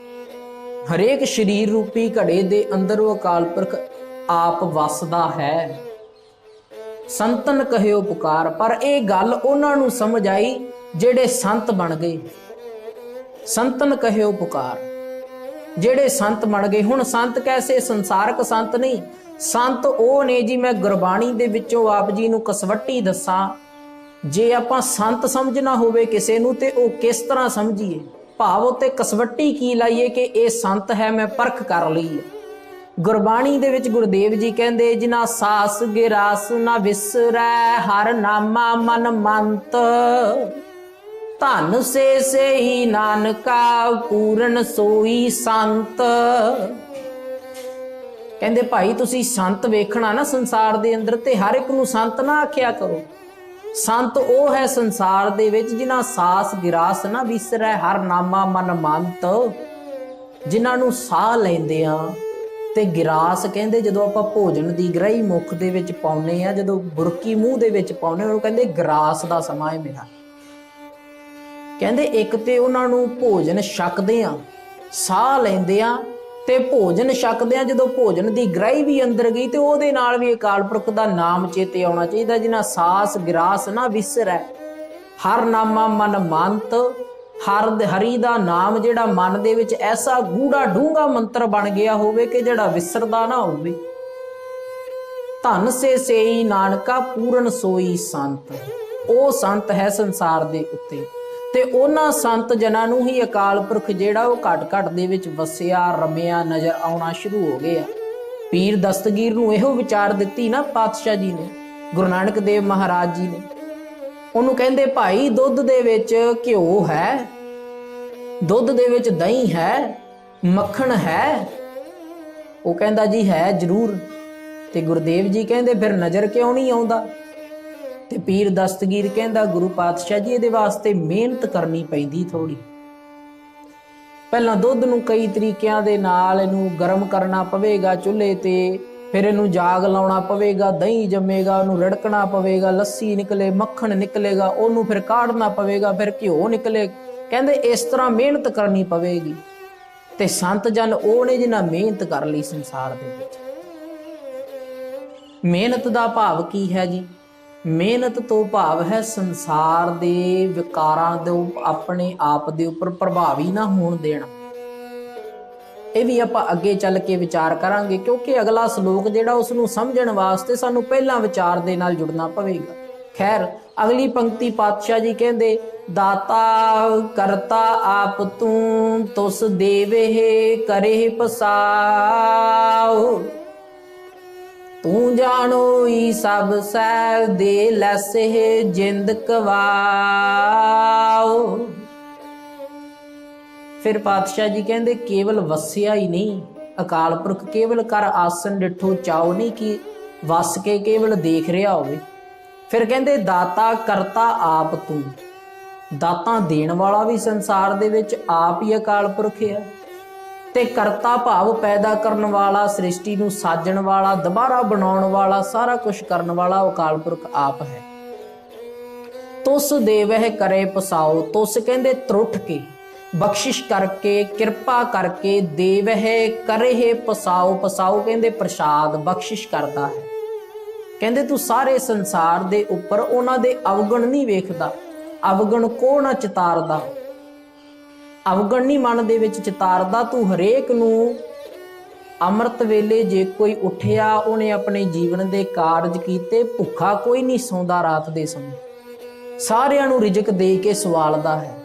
ਹਰੇਕ ਸਰੀਰ ਰੂਪੀ ਘੜੇ ਦੇ ਅੰਦਰ ਉਹ ਅਕਾਲ ਪੁਰਖ ਆਪ ਵਸਦਾ ਹੈ। ਸੰਤਨ ਕਹਿਓ ਪੁਕਾਰ। ਪਰ ਇਹ ਗੱਲ ਉਹਨਾਂ ਨੂੰ ਸਮਝ ਆਈ ਜਿਹੜੇ ਸੰਤ ਬਣ ਗਏ। ਸੰਤਨ ਕਹਿਓ ਪੁਕਾਰ, ਜਿਹੜੇ ਸੰਤ ਬਣ ਗਏ। ਹੁਣ ਸੰਤ ਕੈਸੇ? ਸੰਸਾਰਕ ਸੰਤ ਨਹੀਂ, ਸੰਤ ਉਹ ਨੇ ਜੀ, ਮੈਂ ਗੁਰਬਾਣੀ ਦੇ ਵਿੱਚੋਂ ਆਪ ਜੀ ਨੂੰ ਕਸਵੱਟੀ ਦੱਸਾਂ। ਜੇ ਆਪਾਂ ਸੰਤ ਸਮਝਣਾ ਹੋਵੇ ਕਿਸੇ ਨੂੰ ਤੇ ਉਹ ਕਿਸ ਤਰ੍ਹਾਂ ਸਮਝੀਏ, ਭਾਵ ਉੱਤੇ ਕਸਵੱਟੀ ਕੀ ਲਾਈਏ ਕਿ ਇਹ ਸੰਤ ਹੈ, ਮੈਂ ਪਰਖ ਕਰ ਲਈ ਹੈ। ਗੁਰਬਾਣੀ ਦੇ ਵਿੱਚ ਗੁਰਦੇਵ ਜੀ ਕਹਿੰਦੇ ਜਿਨਾ ਸਾਸ ਗਿਰਾਸ ਨਾ ਵਿਸਰੈ, ਹਰ ਨਾਮਾ ਮਨ ਮੰਤ, ਧਨ ਸੇ ਹੀ ਨਾਨਕਾ ਪੂਰਨ ਸੋਈ ਸੰਤ। ਕਹਿੰਦੇ ਭਾਈ ਤੁਸੀਂ ਸੰਤ ਵੇਖਣਾ ਨਾ ਸੰਸਾਰ ਦੇ ਅੰਦਰ, ਤੇ ਹਰ ਇੱਕ ਨੂੰ ਸੰਤ ਨਾ ਆਖਿਆ ਕਰੋ। ਸੰਤ ਉਹ ਹੈ ਸੰਸਾਰ ਦੇ ਵਿੱਚ ਜਿਨ੍ਹਾਂ ਸਾਸ ਗਿਰਾਸ ਨਾ ਵਿਸਰੈ, ਹਰ ਨਾਮਾ ਮਨ ਮੰਤ, ਜਿਨ੍ਹਾਂ ਨੂੰ ਸਾਹ ਲੈਂਦੇ ਆ ਤੇ ਗਿਰਾਸ ਕਹਿੰਦੇ ਜਦੋਂ ਆਪਾਂ ਭੋਜਨ ਦੀ ਗ੍ਰਹਿ ਮੁੱਖ ਦੇ ਵਿੱਚ ਪਾਉਨੇ ਆ, ਜਦੋਂ ਬੁਰਕੀ ਮੂੰਹ ਦੇ ਵਿੱਚ ਪਾਉਨੇ, ਉਹਨੂੰ ਕਹਿੰਦੇ ਗਿਰਾਸ ਦਾ ਸਮਾਂ ਹੈ ਮੇਰਾ। ਕਹਿੰਦੇ ਇੱਕ ਤੇ ਉਹਨਾਂ ਨੂੰ ਭੋਜਨ ਛਕਦੇ ਆ, ਸਾਹ ਲੈਂਦੇ ਆ, ਤੇ ਭੋਜਨ ਛਕਦੇ ਆ ਜਦੋਂ ਭੋਜਨ ਦੀ ਗ੍ਰਹਿ ਵੀ ਅੰਦਰ ਗਈ ਤੇ ਉਹਦੇ ਨਾਲ ਵੀ ਅਕਾਲ ਪੁਰਖ ਦਾ ਨਾਮ ਚੇਤੇ ਆਉਣਾ ਚਾਹੀਦਾ। ਜਿਨ੍ਹਾਂ ਸਾਸ ਗਿਰਾਸ ਨਾ ਵਿਸਰੈ, ਹਰ ਨਾਮਾ ਮਨ ਮੰਤ, ਹਰੀ ਦਾ ਨਾਮ ਜਿਹੜਾ ਮਨ ਦੇ ਵਿੱਚ ਐਸਾ ਗੂੜਾ ਡੂੰਘਾ ਮੰਤਰ ਬਣ ਗਿਆ ਹੋਵੇ ਕਿ ਜਿਹੜਾ ਵਿਸਰਦਾ ਨਾ ਹੋਵੇ। ਧਨ ਸੇਈ ਨਾਨਕਾ ਪੂਰਨ ਸੋਈ ਸੰਤ, ਉਹ ਸੰਤ ਹੈ ਸੰਸਾਰ ਦੇ ਉੱਤੇ। ਤੇ ਉਹਨਾਂ ਸੰਤ ਜਨਾਂ ਨੂੰ ਹੀ ਅਕਾਲ ਪੁਰਖ ਜਿਹੜਾ ਉਹ ਘਟ ਘਟ ਦੇ ਵਿੱਚ ਵਸਿਆ ਰਮਿਆ ਨਜ਼ਰ ਆਉਣਾ ਸ਼ੁਰੂ ਹੋ ਗਿਆ। ਪੀਰ ਦਸਤਗੀਰ ਨੂੰ ਇਹੋ ਵਿਚਾਰ ਦਿੱਤੀ ਨਾ ਪਾਤਸ਼ਾਹ ਜੀ ਨੇ, ਗੁਰੂ ਨਾਨਕ ਦੇਵ ਮਹਾਰਾਜ ਜੀ ਨੇ। ਉਹਨੂੰ ਕਹਿੰਦੇ ਭਾਈ ਦੁੱਧ ਦੇ ਵਿੱਚ ਘਿਓ ਹੈ, ਦੁੱਧ ਦੇ ਵਿੱਚ ਦਹੀਂ ਹੈ, ਮੱਖਣ ਹੈ? ਉਹ ਕਹਿੰਦਾ ਜੀ ਹੈ ਜ਼ਰੂਰ। ਤੇ ਗੁਰਦੇਵ ਜੀ ਕਹਿੰਦੇ ਫਿਰ ਨਜ਼ਰ ਕਿਉਂ ਨਹੀਂ ਆਉਂਦਾ? ਤੇ ਪੀਰ ਦਸਤਗੀਰ ਕਹਿੰਦਾ ਗੁਰੂ ਪਾਤਸ਼ਾਹ ਜੀ ਇਹਦੇ ਵਾਸਤੇ ਮਿਹਨਤ ਕਰਨੀ ਪੈਂਦੀ ਥੋੜੀ। ਪਹਿਲਾਂ ਦੁੱਧ ਨੂੰ ਕਈ ਤਰੀਕਿਆਂ ਦੇ ਨਾਲ ਇਹਨੂੰ ਗਰਮ ਕਰਨਾ ਪਵੇਗਾ ਚੁੱਲ੍ਹੇ ਤੇ, ਫਿਰ ਇਹਨੂੰ ਜਾਗ ਲਾਉਣਾ ਪਵੇਗਾ, ਦਹੀਂ ਜੰਮੇਗਾ, ਉਹਨੂੰ ਰਿੜਕਣਾ ਪਵੇਗਾ, ਲੱਸੀ ਨਿਕਲੇ, ਮੱਖਣ ਨਿਕਲੇਗਾ, ਉਹਨੂੰ ਫਿਰ ਕਾੜਨਾ ਪਵੇਗਾ, ਫਿਰ ਘਿਓ ਨਿਕਲੇ। ਕਹਿੰਦੇ ਇਸ ਤਰ੍ਹਾਂ ਮਿਹਨਤ ਕਰਨੀ ਪਵੇਗੀ। ਤੇ ਸੰਤ ਜਨ ਉਹ ਨੇ ਜਿਨ੍ਹਾਂ ਮਿਹਨਤ ਕਰ ਲਈ ਸੰਸਾਰ ਦੇ ਵਿੱਚ। ਮਿਹਨਤ ਦਾ ਭਾਵ ਕੀ ਹੈ ਜੀ? ਮਿਹਨਤ ਤੋਂ ਭਾਵ ਹੈ ਸੰਸਾਰ ਦੇ ਵਿਕਾਰਾਂ ਦੇ ਆਪਣੇ ਆਪ ਦੇ ਉੱਪਰ ਪ੍ਰਭਾਵੀ ਨਾ ਹੋਣ ਦੇਣਾ। ਇਹ ਵੀ ਆਪਾਂ ਅੱਗੇ ਚੱਲ ਕੇ ਵਿਚਾਰ ਕਰਾਂਗੇ, ਕਿਉਂਕਿ ਅਗਲਾ ਸ਼ਲੋਕ ਜਿਹੜਾ ਉਸ ਨੂੰ ਸਮਝਣ ਵਾਸਤੇ ਸਾਨੂੰ ਪਹਿਲਾਂ ਵਿਚਾਰ ਦੇ ਨਾਲ ਜੁੜਨਾ ਪਵੇਗਾ। ਖੈਰ ਅਗਲੀ ਪੰਕਤੀ ਪਾਤਸ਼ਾਹ ਜੀ ਕਹਿੰਦੇ ਦਾਤਾ ਕਰਤਾ ਆਪ ਤੂੰ, ਤੁਸ ਦੇਵੇ ਕਰੇ ਪਸਾਉ, ਤੂੰ ਜਾਣੋਈ ਸਭ ਸੈ ਦੇ ਲੈਸੇ ਜਿੰਦ ਕਵਾਉ। ਫਿਰ ਪਾਤਸ਼ਾਹ ਜੀ ਕਹਿੰਦੇ ਕੇਵਲ ਵਸਿਆ ਹੀ ਨਹੀਂ ਅਕਾਲ ਪੁਰਖ, ਕੇਵਲ ਕਰ ਆਸਨ ਡਿਠੋ ਚਾਓ ਨਹੀਂ ਕਿ ਵਸ ਕੇ ਕੇਵਲ ਦੇਖ ਰਿਹਾ ਹੋਵੇ। ਫਿਰ ਕਹਿੰਦੇ ਦਾਤਾ ਕਰਤਾ ਆਪ ਤੂੰ, ਦਾਤਾਂ ਦੇਣ ਵਾਲਾ ਵੀ ਸੰਸਾਰ ਦੇ ਵਿੱਚ ਆਪ ਹੀ ਅਕਾਲ ਪੁਰਖ ਹੈ। ਤੇ ਕਰਤਾ ਭਾਵ ਪੈਦਾ ਕਰਨ ਵਾਲਾ, ਸ੍ਰਿਸ਼ਟੀ ਨੂੰ ਸਾਜਣ ਵਾਲਾ, ਦੁਬਾਰਾ ਬਣਾਉਣ ਵਾਲਾ, ਸਾਰਾ ਕੁਝ ਕਰਨ ਵਾਲਾ ਅਕਾਲ ਪੁਰਖ ਆਪ ਹੈ। ਤੁਸ ਦੇਵਹਿ ਕਰੇ ਪਸਾਓ, ਤੁਸ ਕਹਿੰਦੇ ਤਰੁੱਠ ਕੇ, ਬਖਸ਼ਿਸ਼ ਕਰਕੇ, ਕਿਰਪਾ ਕਰਕੇ, ਦੇਵਹਿ ਕਰੇ ਪਸਾਓ, ਪਸਾਓ ਕਹਿੰਦੇ ਪ੍ਰਸ਼ਾਦ, ਬਖਸ਼ਿਸ਼ ਕਰਦਾ ਹੈ। ਕਹਿੰਦੇ ਤੂੰ ਸਾਰੇ ਸੰਸਾਰ ਦੇ ਉੱਪਰ ਉਹਨਾਂ ਦੇ ਅਵਗੁਣ ਨਹੀਂ ਵੇਖਦਾ, ਅਵਗੁਣ ਕੋ ਨਾ ਚਿਤਾਰਦਾ, ਅਵਗੁਣ ਨਹੀਂ ਮਨ ਦੇ ਵਿੱਚ ਚਿਤਾਰਦਾ। ਤੂੰ ਹਰੇਕ ਨੂੰ ਅੰਮ੍ਰਿਤ ਵੇਲੇ ਜੇ ਕੋਈ ਉੱਠਿਆ ਉਹਨੇ ਆਪਣੇ ਜੀਵਨ ਦੇ ਕਾਰਜ ਕੀਤੇ, ਭੁੱਖਾ ਕੋਈ ਨਹੀਂ ਸੌਂਦਾ ਰਾਤ ਦੇ ਸਮੇਂ, ਸਾਰਿਆਂ ਨੂੰ ਰਿਜ਼ਕ ਦੇ ਕੇ ਸਵਾਲਦਾ ਹੈ,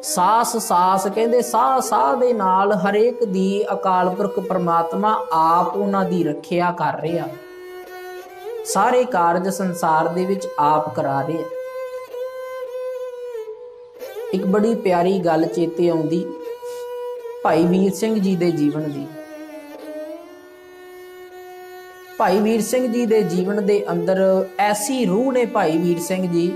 ਸਾਸ ਸਾਸ ਕਹਿੰਦੇ ਸਾਹ ਸਾਹ ਦੇ ਨਾਲ ਹਰੇਕ ਦੀ ਅਕਾਲ ਪੁਰਖ ਪਰਮਾਤਮਾ ਆਪ ਉਹਨਾਂ ਦੀ ਰੱਖਿਆ ਕਰ ਰਿਹਾ। ਸਾਰੇ ਕਾਰਜ ਸੰਸਾਰ ਦੇ ਵਿੱਚ ਆਪ ਕਰਾ ਰਿਹਾ। ਇੱਕ ਬੜੀ ਪਿਆਰੀ ਗੱਲ ਚੇਤੇ ਆਉਂਦੀ ਭਾਈ ਵੀਰ ਸਿੰਘ ਜੀ ਦੇ ਜੀਵਨ ਦੀ। ਭਾਈ ਵੀਰ ਸਿੰਘ ਜੀ ਦੇ ਜੀਵਨ ਦੇ ਅੰਦਰ ਐਸੀ ਰੂਹ ਨੇ ਭਾਈ ਵੀਰ ਸਿੰਘ ਜੀ,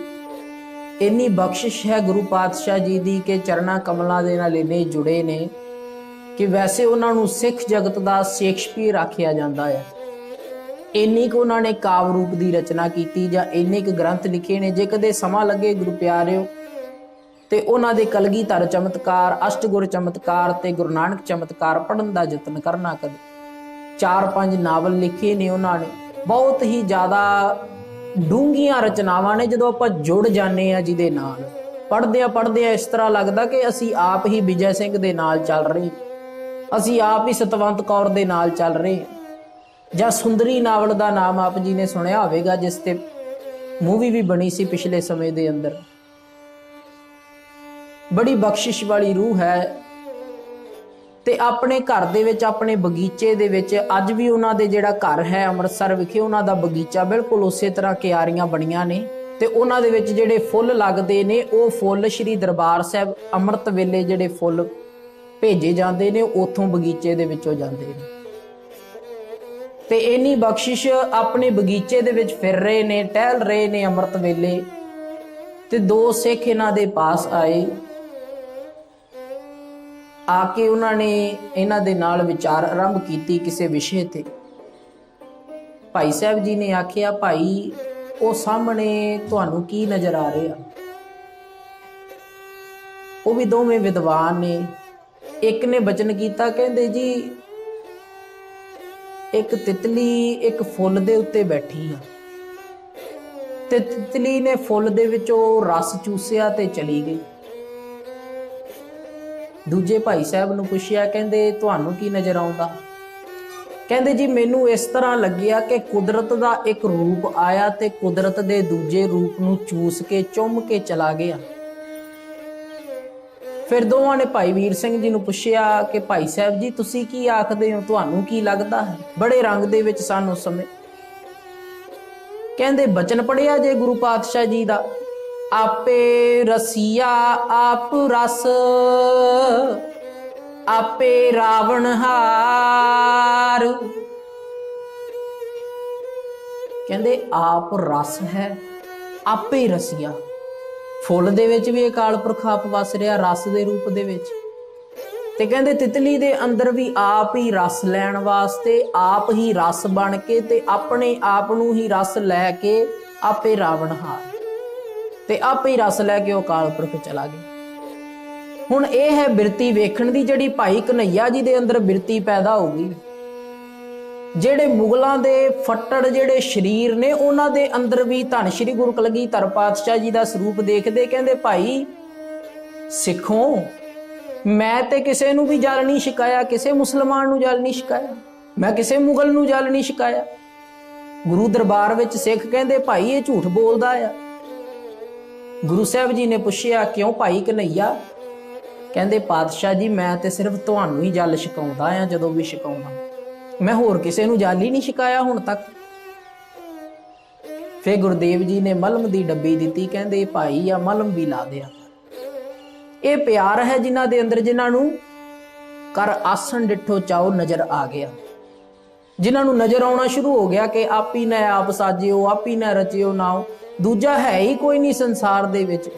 ਇੰਨੀ ਬਖਸ਼ਿਸ਼ ਹੈ ਗੁਰੂ ਪਾਤਸ਼ਾਹ ਜੀ ਦੀ ਕਿ ਚਰਨਾਂ ਕਮਲਾਂ ਦੇ ਨਾਲ ਇੰਨੇ ਜੁੜੇ ਨੇ ਕਿ ਵੈਸੇ ਉਹਨਾਂ ਨੂੰ ਸਿੱਖ ਜਗਤ ਦਾ ਸ਼ੇਕਸਪੀਅਰ ਆਖਿਆ ਜਾਂਦਾ ਹੈ। ਇੰਨੀ ਕੁ ਉਹਨਾਂ ਨੇ ਕਾਵਿ ਰੂਪ ਦੀ ਰਚਨਾ ਕੀਤੀ ਜਾਂ ਇੰਨੇ ਕੁ ਗ੍ਰੰਥ ਲਿਖੇ ਨੇ। ਜੇ ਕਦੇ ਸਮਾਂ ਲੱਗੇ ਗੁਰੂ ਪਿਆਰਿਓ ਤੇ ਉਹਨਾਂ ਦੇ ਕਲਗੀਧਰ ਚਮਤਕਾਰ, ਅਸ਼ਟਗੁਰ ਚਮਤਕਾਰ ਤੇ ਗੁਰੂ ਨਾਨਕ ਚਮਤਕਾਰ ਪੜ੍ਹਨ ਦਾ ਯਤਨ ਕਰਨਾ। ਕਦੇ 4-5 ਨਾਵਲ ਲਿਖੇ ਨੇ ਉਹਨਾਂ ਨੇ, ਬਹੁਤ ਹੀ ਜ਼ਿਆਦਾ ਡੂੰਘੀਆਂ ਰਚਨਾਵਾਂ ਨੇ। ਜਦੋਂ ਆਪਾਂ ਜੁੜ ਜਾਂਦੇ ਆ ਜਿਹਦੇ ਨਾਲ, ਪੜ੍ਹਦੇ ਆ ਇਸ ਤਰ੍ਹਾਂ ਲੱਗਦਾ ਕਿ ਅਸੀਂ ਆਪ ਹੀ ਵਿਜੈ ਸਿੰਘ ਦੇ ਨਾਲ ਚੱਲ ਰਹੇ, ਅਸੀਂ ਆਪ ਹੀ ਸਤਵੰਤ ਕੌਰ ਦੇ ਨਾਲ ਚੱਲ ਰਹੇ। ਜਾਂ ਸੁੰਦਰੀ ਨਾਵਲ ਦਾ ਨਾਮ ਆਪ ਜੀ ਨੇ ਸੁਣਿਆ ਹੋਵੇਗਾ, ਜਿਸ ਤੇ ਮੂਵੀ ਵੀ ਬਣੀ ਸੀ ਪਿਛਲੇ ਸਮੇਂ ਦੇ ਅੰਦਰ। ਬੜੀ ਬਖਸ਼ਿਸ਼ ਵਾਲੀ ਰੂਹ ਹੈ। ਤੇ ਆਪਣੇ ਘਰ ਦੇ ਵਿੱਚ, ਆਪਣੇ ਬਗੀਚੇ ਦੇ ਵਿੱਚ, ਅੱਜ ਵੀ ਉਹਨਾਂ ਦੇ ਜਿਹੜਾ ਘਰ ਹੈ ਅੰਮ੍ਰਿਤਸਰ ਵਿਖੇ, ਉਹਨਾਂ ਦਾ ਬਗੀਚਾ ਬਿਲਕੁਲ ਉਸੇ ਤਰ੍ਹਾਂ ਕਿਆਰੀਆਂ ਬਣੀਆਂ ਨੇ। ਤੇ ਉਹਨਾਂ ਦੇ ਵਿੱਚ ਜਿਹੜੇ ਫੁੱਲ ਲੱਗਦੇ ਨੇ, ਉਹ ਫੁੱਲ ਸ਼੍ਰੀ ਦਰਬਾਰ ਸਾਹਿਬ ਅੰਮ੍ਰਿਤ ਵੇਲੇ ਜਿਹੜੇ ਫੁੱਲ ਭੇਜੇ ਜਾਂਦੇ ਨੇ, ਉੱਥੋਂ ਬਗੀਚੇ ਦੇ ਵਿੱਚੋਂ ਜਾਂਦੇ ਨੇ। ਤੇ ਇੰਨੀ ਬਖਸ਼ਿਸ਼, ਆਪਣੇ ਬਗੀਚੇ ਦੇ ਵਿੱਚ ਫਿਰ ਰਹੇ ਨੇ, ਟਹਿਲ ਰਹੇ ਨੇ ਅੰਮ੍ਰਿਤ ਵੇਲੇ। ਤੇ 2 ਸਿੱਖ ਇਹਨਾਂ ਦੇ ਪਾਸ ਆਏ। ਆ ਕੇ ਉਹਨਾਂ ਨੇ ਇਹਨਾਂ ਦੇ ਨਾਲ ਵਿਚਾਰ ਆਰੰਭ ਕੀਤੀ ਕਿਸੇ ਵਿਸ਼ੇ ਤੇ। ਭਾਈ ਸਾਹਿਬ ਜੀ ਨੇ ਆਖਿਆ, ਭਾਈ ਉਹ ਸਾਹਮਣੇ ਤੁਹਾਨੂੰ ਕੀ ਨਜ਼ਰ ਆ ਰਿਹਾ? ਉਹ ਵੀ ਦੋਵੇਂ ਵਿਦਵਾਨ ਨੇ। ਇੱਕ ਨੇ ਬਚਨ ਕੀਤਾ, ਕਹਿੰਦੇ ਜੀ ਇੱਕ ਤਿਤਲੀ ਇੱਕ ਫੁੱਲ ਦੇ ਉੱਤੇ ਬੈਠੀ ਆ ਤੇ ਤਿਤਲੀ ਨੇ ਫੁੱਲ ਦੇ ਵਿੱਚੋਂ ਰਸ ਚੂਸਿਆ ਤੇ ਚਲੀ ਗਈ। ਦੂਜੇ ਭਾਈ ਸਾਹਿਬ ਨੂੰ ਪੁੱਛਿਆ, ਕਹਿੰਦੇ ਤੁਹਾਨੂੰ ਕੀ ਨਜ਼ਰ ਆਉਂਦਾ? ਕਹਿੰਦੇ ਜੀ ਮੈਨੂੰ ਇਸ ਤਰ੍ਹਾਂ ਲੱਗਿਆ ਕਿ ਕੁਦਰਤ ਦਾ ਇੱਕ ਰੂਪ ਆਇਆ ਤੇ ਕੁਦਰਤ ਦੇ ਦੂਜੇ ਰੂਪ ਨੂੰ ਚੂਸ ਕੇ ਚੁੰਮ ਕੇ ਚਲਾ ਗਿਆ। ਫਿਰ ਦੋਵਾਂ ਨੇ ਭਾਈ ਵੀਰ ਸਿੰਘ ਜੀ ਨੂੰ ਪੁੱਛਿਆ ਕਿ ਭਾਈ ਸਾਹਿਬ ਜੀ ਤੁਸੀਂ ਕੀ ਆਖਦੇ ਹੋ, ਤੁਹਾਨੂੰ ਕੀ ਲੱਗਦਾ ਹੈ? ਬੜੇ ਰੰਗ ਦੇ ਵਿੱਚ ਸਨ ਉਸ ਸਮੇਂ। ਕਹਿੰਦੇ ਬਚਨ ਪੜਿਆ ਜੇ ਗੁਰੂ ਪਾਤਸ਼ਾਹ ਜੀ ਦਾ, ਆਪੇ ਰਸੀਆ ਆਪ ਰਸ, ਆਪੇ ਰਾਵਣ ਹਾਰ। ਕਹਿੰਦੇ ਆਪ ਰਸ ਹੈ, ਆਪੇ ਰਸੀਆ। ਫੁੱਲ ਦੇ ਵਿੱਚ ਵੀ ਅਕਾਲ ਪੁਰਖ ਆਪ ਵਸ ਰਿਹਾ ਰਸ ਦੇ ਰੂਪ ਦੇ ਵਿੱਚ। ਤੇ ਕਹਿੰਦੇ ਤਿਤਲੀ ਦੇ ਅੰਦਰ ਵੀ ਆਪ ਹੀ ਰਸ ਲੈਣ ਵਾਸਤੇ, ਆਪ ਹੀ ਰਸ ਬਣ ਕੇ ਤੇ ਆਪਣੇ ਆਪ ਨੂੰ ਹੀ ਰਸ ਲੈ ਕੇ ਆਪੇ ਰਾਵਣ ਹਾਰ, ਤੇ ਆਪੇ ਹੀ ਰਸ ਲੈ ਕੇ ਉਹ ਅਕਾਲ ਪੁਰਖ ਚਲਾ ਗਿਆ। ਹੁਣ ਇਹ ਹੈ ਬਿਰਤੀ ਵੇਖਣ ਦੀ, ਜਿਹੜੀ ਭਾਈ ਕਨ੍ਹਈਆ ਜੀ ਦੇ ਅੰਦਰ ਬਿਰਤੀ ਪੈਦਾ ਹੋ ਗਈ। ਜਿਹੜੇ ਮੁਗਲਾਂ ਦੇ ਫੱਟੜ ਜਿਹੜੇ ਸ਼ਰੀਰ ਨੇ, ਉਹਨਾਂ ਦੇ ਅੰਦਰ ਵੀ ਧੰਨ ਸ਼੍ਰੀ ਗੁਰੂ ਕਲਗੀਧਰ ਪਾਤਸ਼ਾਹ ਜੀ ਦਾ ਸਰੂਪ ਦੇਖਦੇ ਕਹਿੰਦੇ ਭਾਈ ਸਿੱਖੋ, ਮੈਂ ਤੇ ਕਿਸੇ ਨੂੰ ਵੀ ਜਲ ਨਹੀਂ ਛਕਾਇਆ, ਕਿਸੇ ਮੁਸਲਮਾਨ ਨੂੰ ਜਲ ਨਹੀਂ ਛਕਾਇਆ, ਮੈਂ ਕਿਸੇ ਮੁਗਲ ਨੂੰ ਜਲ ਨਹੀਂ ਛਕਾਇਆ। ਗੁਰੂ ਦਰਬਾਰ ਵਿੱਚ ਸਿੱਖ ਕਹਿੰਦੇ ਭਾਈ ਇਹ ਝੂਠ ਬੋਲਦਾ ਆ। ਗੁਰੂ ਸਾਹਿਬ ਜੀ ਨੇ ਪੁੱਛਿਆ ਕਿਉਂ ਭਾਈ ਕਨ੍ਹਈਆ? ਕਹਿੰਦੇ ਪਾਤਸ਼ਾਹ ਜੀ ਮੈਂ ਤੇ ਸਿਰਫ ਤੁਹਾਨੂੰ ਹੀ ਜਲ ਛਕਾਉਂਦਾ ਆ, ਜਦੋਂ ਵੀ ਛਕਾਉਂਦਾ, ਮੈਂ ਹੋਰ ਕਿਸੇ ਨੂੰ ਜਲ ਹੀ ਨਹੀਂ ਛਕਾਇਆ ਹੁਣ ਤੱਕ। ਫਿਰ ਗੁਰਦੇਵ ਜੀ ਨੇ ਮਲਮ ਦੀ ਡੱਬੀ ਦਿੱਤੀ, ਕਹਿੰਦੇ ਭਾਈ ਆ ਮਲਮ ਵੀ ਲਾ ਦਿਆ। ਇਹ ਪਿਆਰ ਹੈ ਜਿਨ੍ਹਾਂ ਦੇ ਅੰਦਰ, ਜਿਨ੍ਹਾਂ ਨੂੰ ਕਰ ਆਸਣ ਡਿੱਠੋ ਚਾਓ ਨਜ਼ਰ ਆ ਗਿਆ, ਜਿਨ੍ਹਾਂ ਨੂੰ ਨਜ਼ਰ ਆਉਣਾ ਸ਼ੁਰੂ ਹੋ ਗਿਆ ਕਿ ਆਪੀ ਨੇ ਆਪ ਸਾਜਿਓ, ਆਪੀ ਨੇ ਰਚਿਓ ਨਾਉ, ਦੂਜਾ ਹੈ ਹੀ ਕੋਈ ਨਹੀਂ ਸੰਸਾਰ ਦੇ ਵਿੱਚ,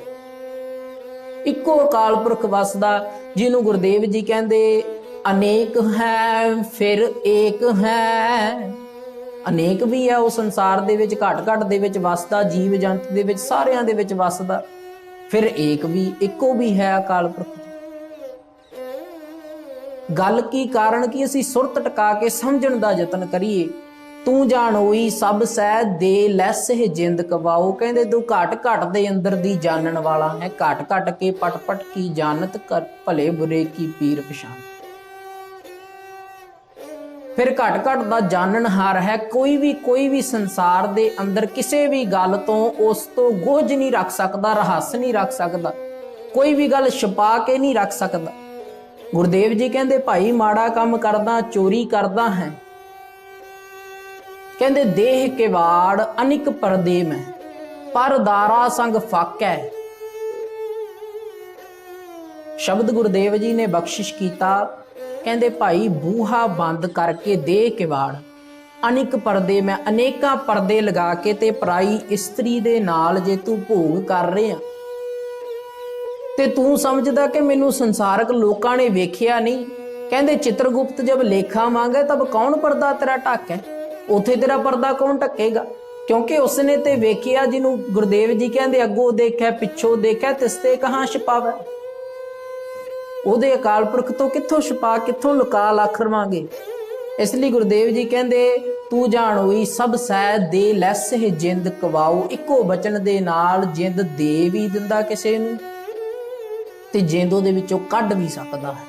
ਇੱਕੋ ਅਕਾਲ ਪੁਰਖ ਵਸਦਾ, ਜਿਹਨੂੰ ਗੁਰਦੇਵ ਜੀ ਕਹਿੰਦੇ ਅਨੇਕ ਹੈ ਫਿਰ ਏਕ ਹੈ। ਅਨੇਕ ਵੀ ਹੈ ਉਹ ਸੰਸਾਰ ਦੇ ਵਿੱਚ, ਘਟ ਘਟ ਦੇ ਵਿੱਚ ਵਸਦਾ, ਜੀਵ ਜੰਤ ਦੇ ਵਿੱਚ ਸਾਰਿਆਂ ਦੇ ਵਿੱਚ ਵਸਦਾ, ਫਿਰ ਏਕ ਵੀ, ਇੱਕੋ ਵੀ ਹੈ ਅਕਾਲ ਪੁਰਖ। ਗੱਲ ਕੀ ਕਾਰਨ ਕੀ ਅਸੀਂ ਸੁਰਤ ਟਿਕਾ ਕੇ ਸਮਝਣ ਦਾ ਯਤਨ ਕਰੀਏ। ਤੂੰ ਜਾਣੋਈ ਸਭ ਸਹਿ ਦੇ ਲੈਸਹਿ ਜਿੰਦ ਕਵਾਓ। ਕਹਿੰਦੇ ਤੂੰ ਘਟ ਘਟ ਦੇ ਅੰਦਰ ਦੀ ਜਾਣਨ ਵਾਲਾ ਹੈ, ਘਟ ਘਟ ਕੇ ਪਟ ਪਟ ਕੀ ਜਾਣਤ ਕਰ, ਭਲੇ ਬੁਰੇ ਕੀ ਪੀਰ ਪਛਾਣ। ਫਿਰ ਘਟ ਘਟ ਦਾ ਜਾਣਨਹਾਰ ਹੈ। ਕੋਈ ਵੀ ਸੰਸਾਰ ਦੇ ਅੰਦਰ ਕਿਸੇ ਵੀ ਗੱਲ ਤੋਂ ਉਸ ਤੋਂ ਗੋਝ ਨਹੀਂ ਰੱਖ ਸਕਦਾ, ਰਹੱਸ ਨਹੀਂ ਰੱਖ ਸਕਦਾ। कोई भी गल छुपा के नहीं रख सकता। गुरुदेव जी कहते भाई माड़ा काम करदा, चोरी करदा है, कहते देह के वाड़ अनिक परदे में, पर दारा संग फाकै। शब्द गुरुदेव जी ने बख्शिश किया, कहते भाई बूहा बंद करके देह के वाड़ अनिक परदे में, अनेका परदे लगा के ते पराई इस्त्री दे नाल जे तू भोग कर रहे हैं ते तू समझदा कि मैनू संसारक लोकां ने वेखिया नहीं। कहते चित्रगुप्त जब लेखा मांगे तब कौन पर्दा तेरा ढक है, उथे तेरा पर्दा कौन ढकेगा, क्योंकि उसने ते वेखिया जिन्हों गुरुदेव जी कहते अगों देखा पिछों देखा तिसते कहाँ छुपावे। ओदे अकाल पुरख तो कित्थों छुपा कित्थों लुका लख रवांगे। इसलिए गुरुदेव जी कहते तू जान होई सब सै दे लैस है जिंद कवाऊ, इको बचन दे नाल जिंद दे भी दिंदा किसे नूं ते जिंद ओहदे विचों कढ भी सकदा है।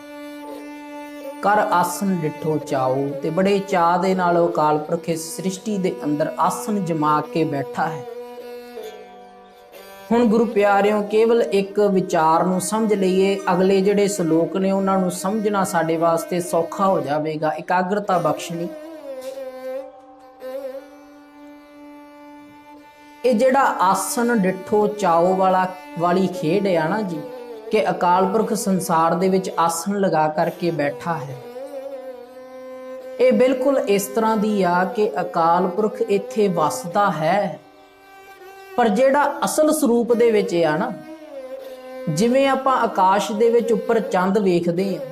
कर आसन डिठो चाओ, ते बड़े चाह दे नाल अकाल पुरख इस सृष्टि दे अंदर आसन जमा के बैठा है। हुण गुरु प्यारियों केवल एक विचार नूं समझ लईए, अगले जिहड़े सलोक ने उन्हां नूं समझना साडे वास्ते सौखा हो जावेगा। एकाग्रता बख्शनी। ये जिहड़ा आसन डिठो चाओ वाली खेड है ना जी, कि अकाल पुरख संसार दे विच आसन लगा करके बैठा है, ये बिल्कुल इस तरह दी आ कि अकाल पुरख इत्थे वसदा है, पर जिहड़ा असल स्वरूप दे विच आ ना, जिवें आपां आकाश दे विच उपर चंद वेखदे हां,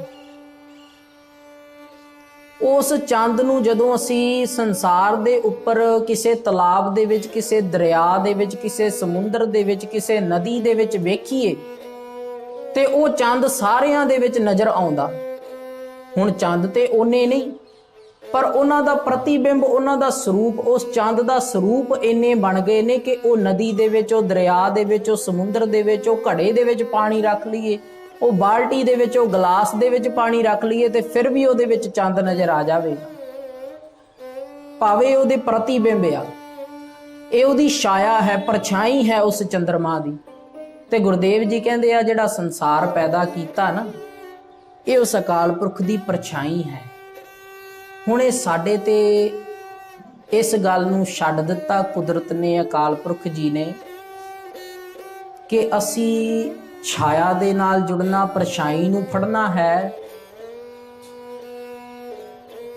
उस चंद नूं जदों असीं संसार दे उपर किसे तलाब दे विच, किसे दरिया दे विच, किसे समुंदर दे विच, किसे नदी दे विच वेखीए ते वो चंद सारियां दे विच नज़र आउंदा। हुण चंद ते ओने नहीं, पर उन्हां दा प्रतिबिंब, उन्हां दा स्वरूप, उस चंद दा स्वरूप इन्ने बन गए ने कि वो नदी दे विच, वो दरिया दे विच, वो समुंदर दे विच, वो घड़े दे विच पानी रख लईए, वो बाल्टी दे विच, वो गलास दे विच पानी रख लईए ते फिर भी उहदे विच चंद नज़र आ जावेगा, भावें उहदे प्रतिबिंब आ, ये उहदी छाया है, परछाई है उस चंद्रमा दी। ते गुरुदेव जी कहते आ जिहड़ा संसार पैदा कीता ना, ये उस अकाल पुरख दी परछाई है। हुण ये साडे ते इस गल नूं छड्ड दित्ता कुदरत ने, अकाल पुरख जी ने, कि असीं छाया दे नाल जुड़ना, परछाई नूं फड़ना है,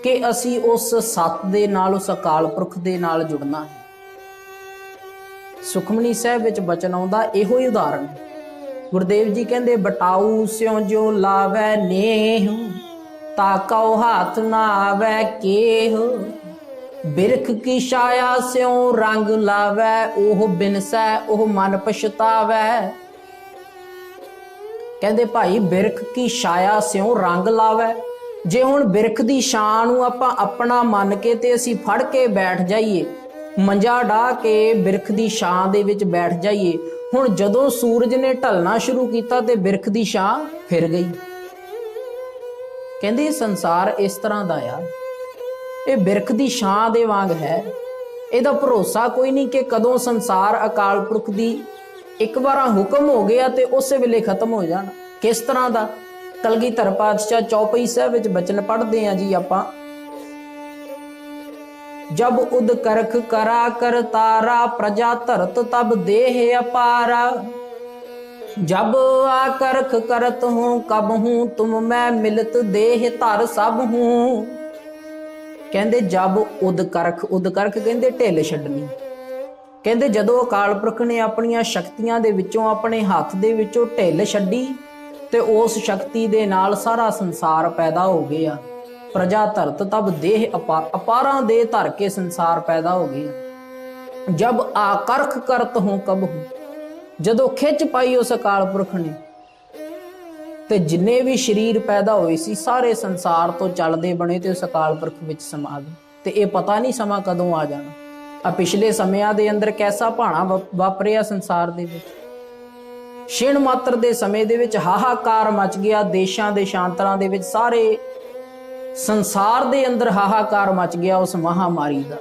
कि असीं उस सत दे नाल, उस अकाल पुरख दे नाल जुड़ना है। सुखमनी साहिब विच बचन आउंदा, इहो ही उदाहरण है। गुरुदेव जी कहते बटाऊ स्यों जो लावै नेह, ताकौ हाथ ना आवे केह, बिरख की छाया स्यों रंग लावै, ओह बिनसै ओह मन पछतावै। कहते भाई बिरख की छाया स्यों रंग लावै, जे हुण बिरख दी छां नूं आपां अपना मन के ते असीं फड़ के बैठ जाइए, मंजा डाह के बिरख दी छां दे विच बैठ जाइए, हुण जदों सूरज ने ढलना शुरू किया ते बिरख दी छां फिर गई। कहंदे संसार इस तरह दा आ, ये बिरख दी छां दे वांग है, इहदा भरोसा कोई नहीं कि कदों संसार अकाल पुरख दी एक बार हुक्म हो गया ते उस वेले खत्म हो जाना। किस तरह दा कलगीधर पातशाह चौपाई साहिब विच बचन पढ़दे हैं जी आपां, जब उद करख करा कर तारा, प्रजा धरत तब देह अपारा, जब आ करख करत हूँ कब हूँ, तुम मैं मिलत देह धर सब हूँ। कहंदे जब उद करख कहंदे ढिल छड्डनी, कहंदे जदों अकाल पुरख ने अपनियां शक्तियां दे विचों, अपने हाथ दे विचों ढिल छड्डी ते उस शक्ति दे नाल सारा संसार पैदा हो गया। प्रजा धरत तब देह अपारा दे धर के संसार पैदा हो गया। जब आकर्ख करत हूं कब हूं, जदों खिंच पाई उस अकाल पुरख ने ते जिन्ने भी शरीर पैदा होए सी सारे संसार तो चलदे बने ते उस अकाल पुरख विच समा गए। ते ये पता नहीं समा कदों आ जाना। आ पिछले समयां दे अंदर कैसा भाणा वापरिया संसार दे विच, क्षण मात्र दे समय दे विच हाहाकार मच गया। देशां दे शांतरां दे विच सारे संसार दे अंदर हाहाकार मच गया उस महामारी दा।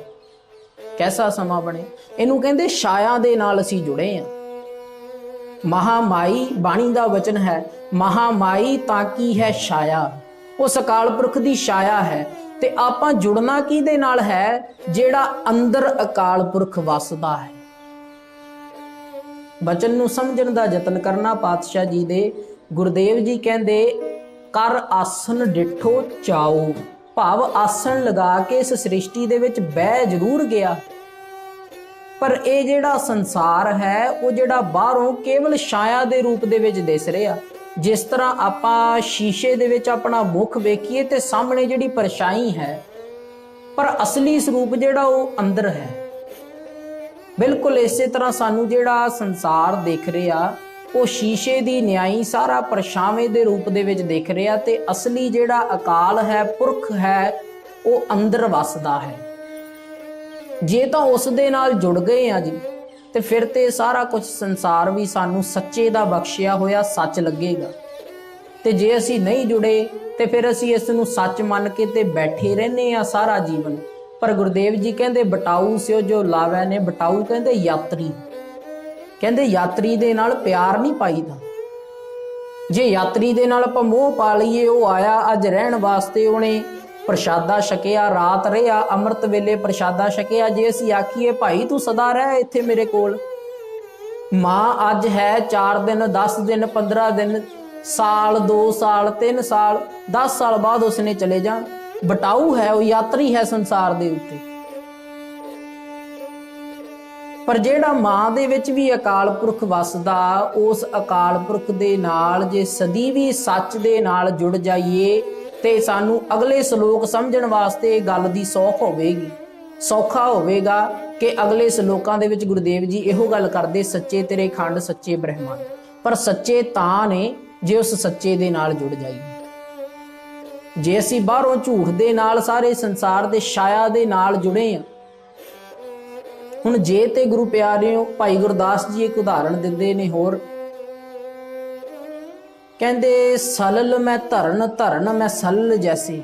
कैसा समा बने, इनू कहंदे छाया दे नाल असीं जुड़े हैं। महामाई बाणी दा वचन है, महामाई ताकी है छाया, उस अकाल पुरख दी छाया है। ते आपां जुड़ना किहदे नाल है? जेड़ा अंदर अकाल पुरख वसदा है। बचन नूं समझण दा यतन करना। पातशाह जी दे गुरदेव जी कहंदे कर आसन डिठो चाओ, भाव आसन लगा के इस सृष्टि दे विच बह जरूर गया, पर ये जिहड़ा संसार है वो जिहड़ा बाहरों केवल छाया दे रूप दे विच दिस रिहा। जिस तरह आपां शीशे दे विच अपना मुख वेखीए ते सामने जिहड़ी परछाई है, पर असली स्वरूप जिहड़ा वो अंदर है। बिल्कुल इसे तरह सानू जिहड़ा संसार दिख रिहा वो शीशे दी न्याई सारा परछावे दे रूप दे विच दिख रिहा, ते असली जिहड़ा अकाल है, पुरख है, वो अंदर वसदा है। जे तो उस दे नाल जुड़ गए आ जी, ते फिर ते सारा कुछ संसार भी सानू सच्चे दा बख्शिया होया सच लगेगा। ते जे असी नहीं जुड़े ते फिर असी इस नू सच मन के ते बैठे रहने आ सारा जीवन। पर गुरुदेव जी कहंदे बटाऊ स्यो जो लावै ने, बटाऊ कहंदे यात्री, कहंदे यात्री दे नाल प्यार नहीं पाईदा। जे यात्री दे नाल आपां मोह पा लईए, वो आया अज रहण वास्ते, उहने प्रशादा छकिया, रात रहा, अमृत वेले प्रशादा छकिया। जे असी आखीए भाई तू सदा रह इत्थे मेरे कोल, मां अज है 4 दिन 10 दिन 15 दिन साल 2 साल 3 साल 10 साल बाद उसने चले जान। बटाऊ है, वो यात्री है संसार दे उत्ते। पर जेड़ा मां दे विच भी अकाल पुरख वसदा, उस अकाल पुरख दे नाल जे सदी भी सच दे नाल जुड़ जाइए ते सानू अगले श्लोक समझण वास्ते गल दी सौखा होवेगा कि अगले श्लोकां दे विच गुरुदेव जी इहो गल करदे, सच्चे तेरे खंड सच्चे ब्रह्मांड। पर सच्चे तां ने जे उस सच्चे दे नाल जुड़ जाइए। जे असी बाहरों झूठ दे नाल सारे संसार दे छाया दे नाल जुड़े आ। हुण जे ते गुरु प्यारेओ भाई गुरदास जी एक उदाहरण दिंदे ने होर, कहंदे सलल मैं धरन धरन मैं सलल जैसे।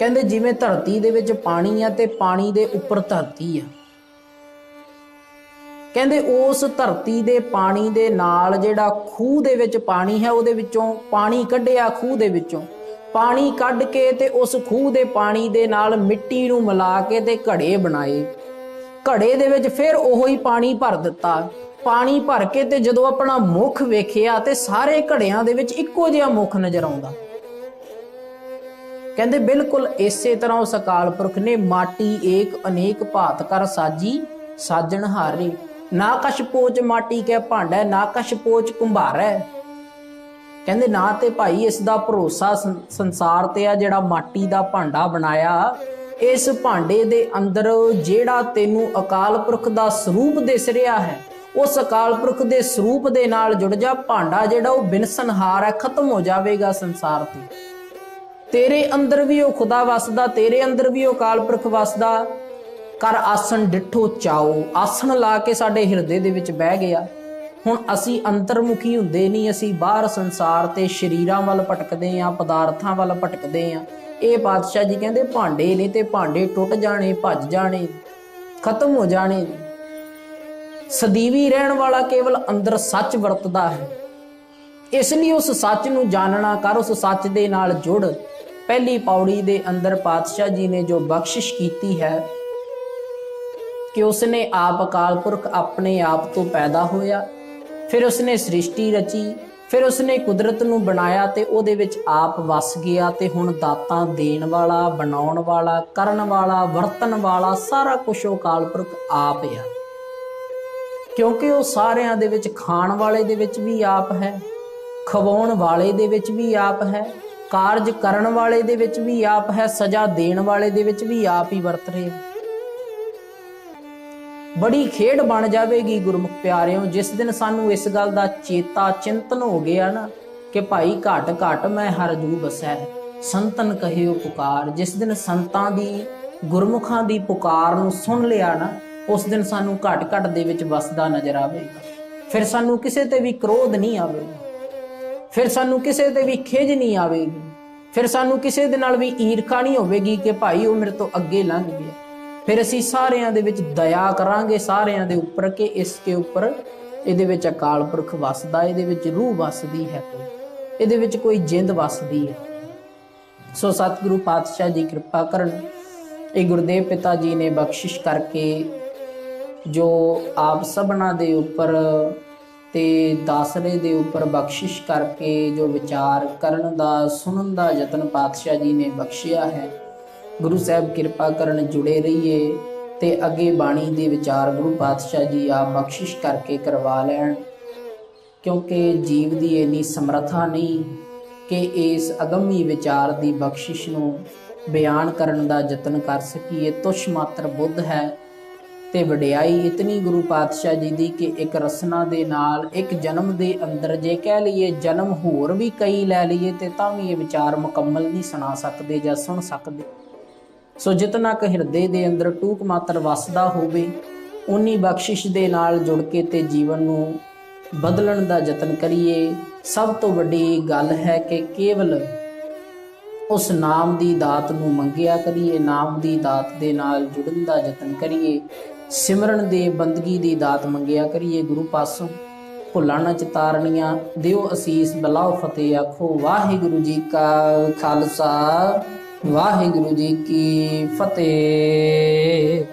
कहंदे जिवें धरती दे विच पानी आ ते पानी दे उपर धरती आ। कहंदे उस धरती दे पानी दे नाल जिहड़ा खूह दे विच पानी है, उहदे विचों पानी कढिया, खूह दे विचों पानी कढ के ते उस खूह दे पानी दे नाल मिट्टी नूं मिला के ते घड़े बनाए। घड़े दे विच फिर ओही पानी भर दिता। पानी भर के ते जदों अपना मुख वेखिया ते सारे घड़ियां दे विच इक्को जिहा मुख नजर आउंदा। कहंदे बिल्कुल इसे तरह उस अकाल पुरख ने माटी एक अनेक भात कर साजी साजन हारे। ना कछ पोच माटी कै भांडा, ना कछ पोच कुंभारै। कहंदे ना ते भाई इस दा भरोसा संसार ते आ जिहड़ा माटी दा भांडा बनाया। इस भांडे दे अंदर जिहड़ा तैनूं अकाल पुरख दा स्वरूप दिस रिहा है, उस अकाल पुरख दे स्वरूप दे नाल जुड़ जा। भांडा जिहड़ा वो बिनसनहार है, खत्म हो जाएगा संसार ते। तेरे अंदर भी वो खुदा वसदा, तेरे अंदर भी वो अकाल पुरख वसदा। कर आसन डिठो चाओ, आसन ला के साडे हिरदे दे विच बह गया। हुण असी अंतरमुखी हुंदे नहीं, असी बाहर संसार ते शरीरां वल भटकदे आ, पदार्थां वल भटकदे आ। ये पातशाह जी कहंदे भांडे ने ते भांडे टुट जाने, भज जाने, खत्म हो जाने। सदीवी रहन वाला केवल अंदर सच वरतदा है। इसलिए उस सच नूं जानना कर, उस सच दे नाल जुड़। पहली पौड़ी दे अंदर पातशाह जी ने जो बख्शिश कीती है कि उसने आप अकाल पुरख अपने आप तो पैदा होया, फिर उसने सृष्टि रची, फिर उसने कुदरत नूं बनाया ते उहदे विच आप वस गया। ते हुण दातां देण वाला, बनाउण वाला, करन वाला, वरतन वाला सारा कुछ अकाल पुरख आप है। क्योंकि वो सारियां दे विच खाण वाले दे विच भी आप है, खवाउण वाले दे विच भी आप है, कारज करन वाले दे विच भी आप है, सजा देण वाले दे विच भी आप ही वरत रहे। बड़ी खेड बन जाएगी गुरमुख प्यारियों जिस दिन सानू इस गल का चेता चिंतन हो गया ना कि भाई घट घट मैं हर जू बसै संतन कहियो पुकार। जिस दिन संतां दी गुरमुखां दी पुकार नूं सुन लिया ना, उस दिन सानू घट घट दे विच वसदा नजर आवेगा। फिर सानू किसे ते भी क्रोध नहीं आवेगा, फिर सानू किसे ते भी खिज नहीं आवेगी, फिर सानू किसे दे नाल भी ईरखा नहीं होवेगी कि भाई वो मेरे तो अगे लंघ गया। फिर असी सारियां दे विच दया करांगे सारियां दे उपर कि इसके उपर ਇਹਦੇ ਵਿੱਚ ਅਕਾਲ ਪੁਰਖ ਵਸਦਾ, ਇਹਦੇ ਵਿੱਚ ਰੂਹ ਵਸਦੀ ਹੈ, ਇਹਦੇ ਵਿੱਚ ਕੋਈ ਜਿੰਦ ਵਸਦੀ ਹੈ। ਸੋ ਸਤਿਗੁਰੂ ਪਾਤਸ਼ਾਹ ਜੀ ਕਿਰਪਾ ਕਰਨ, ਇਹ ਗੁਰਦੇਵ ਪਿਤਾ ਜੀ ਨੇ ਬਖਸ਼ਿਸ਼ ਕਰਕੇ ਜੋ ਆਪ ਸਭਨਾਂ ਦੇ ਉੱਪਰ ਤੇ ਦਾਸਰੇ ਦੇ ਉੱਪਰ ਬਖਸ਼ਿਸ਼ ਕਰਕੇ ਜੋ ਵਿਚਾਰ ਕਰਨ ਦਾ, ਸੁਣਨ ਦਾ ਯਤਨ ਪਾਤਸ਼ਾਹ ਜੀ ਨੇ ਬਖਸ਼ਿਆ ਹੈ। ਗੁਰੂ ਸਾਹਿਬ ਕਿਰਪਾ ਕਰਨ, ਜੁੜੇ ਰਹੀਏ ਤੇ ਅੱਗੇ ਬਾਣੀ ਦੇ ਵਿਚਾਰ ਗੁਰੂ ਪਾਤਸ਼ਾਹ ਜੀ ਆਪ ਬਖਸ਼ਿਸ਼ ਕਰਕੇ ਕਰਵਾ ਲੈਣ, ਕਿਉਂਕਿ ਜੀਵ ਦੀ ਇੰਨੀ ਸਮਰੱਥਾ ਨਹੀਂ ਕਿ ਇਸ ਅਗੰਮੀ ਵਿਚਾਰ ਦੀ ਬਖਸ਼ਿਸ਼ ਨੂੰ ਬਿਆਨ ਕਰਨ ਦਾ ਯਤਨ ਕਰ ਸਕੀਏ। ਤੁਛ ਮਾਤਰ ਬੁੱਧ ਹੈ ਤੇ ਵਡਿਆਈ ਇਤਨੀ ਗੁਰੂ ਪਾਤਸ਼ਾਹ ਜੀ ਦੀ ਕਿ ਇੱਕ ਰਸਨਾ ਦੇ ਨਾਲ, ਇੱਕ ਜਨਮ ਦੇ ਅੰਦਰ, ਜੇ ਕਹਿ ਲਈਏ ਜਨਮ ਹੋਰ ਵੀ ਕਈ ਲੈ ਲਈਏ ਤੇ ਤਾਂ ਵੀ ਇਹ ਵਿਚਾਰ ਮੁਕੰਮਲ ਨਹੀਂ ਸੁਣਾ ਸਕਦੇ ਜਾਂ ਸੁਣ ਸਕਦੇ। ਸੋ ਜਿਤਨਾ ਕੁ ਹਿਰਦੇ ਦੇ ਅੰਦਰ ਟੂਕ ਮਾਤਰ ਵਸਦਾ ਹੋਵੇ, ਉਨੀ ਬਖਸ਼ਿਸ਼ ਦੇ ਨਾਲ ਜੁੜ ਕੇ ਤੇ ਜੀਵਨ ਨੂੰ ਬਦਲਣ ਦਾ ਯਤਨ ਕਰੀਏ। ਸਭ ਤੋਂ ਵੱਡੀ ਗੱਲ ਹੈ ਕਿ ਕੇਵਲ ਉਸ ਨਾਮ ਦੀ ਦਾਤ ਨੂੰ ਮੰਗਿਆ ਕਰੀਏ, ਨਾਮ ਦੀ ਦਾਤ ਦੇ ਨਾਲ ਜੁੜਨ ਦਾ ਯਤਨ ਕਰੀਏ, ਸਿਮਰਨ ਦੇ ਬੰਦਗੀ ਦੀ ਦਾਤ ਮੰਗਿਆ ਕਰੀਏ ਗੁਰੂ ਪਾਸੋਂ। ਭੁੱਲਾਂ ਨਾ ਚਿਤਾਰਨੀਆਂ, ਦਿਓ ਅਸੀਸ, ਬਲਾਓ ਫਤਿਹ। ਆਖੋ ਵਾਹਿਗੁਰੂ ਜੀ ਕਾ ਖਾਲਸਾ, ਵਾਹਿਗੁਰੂ ਜੀ ਕੀ ਫਤਿਹ।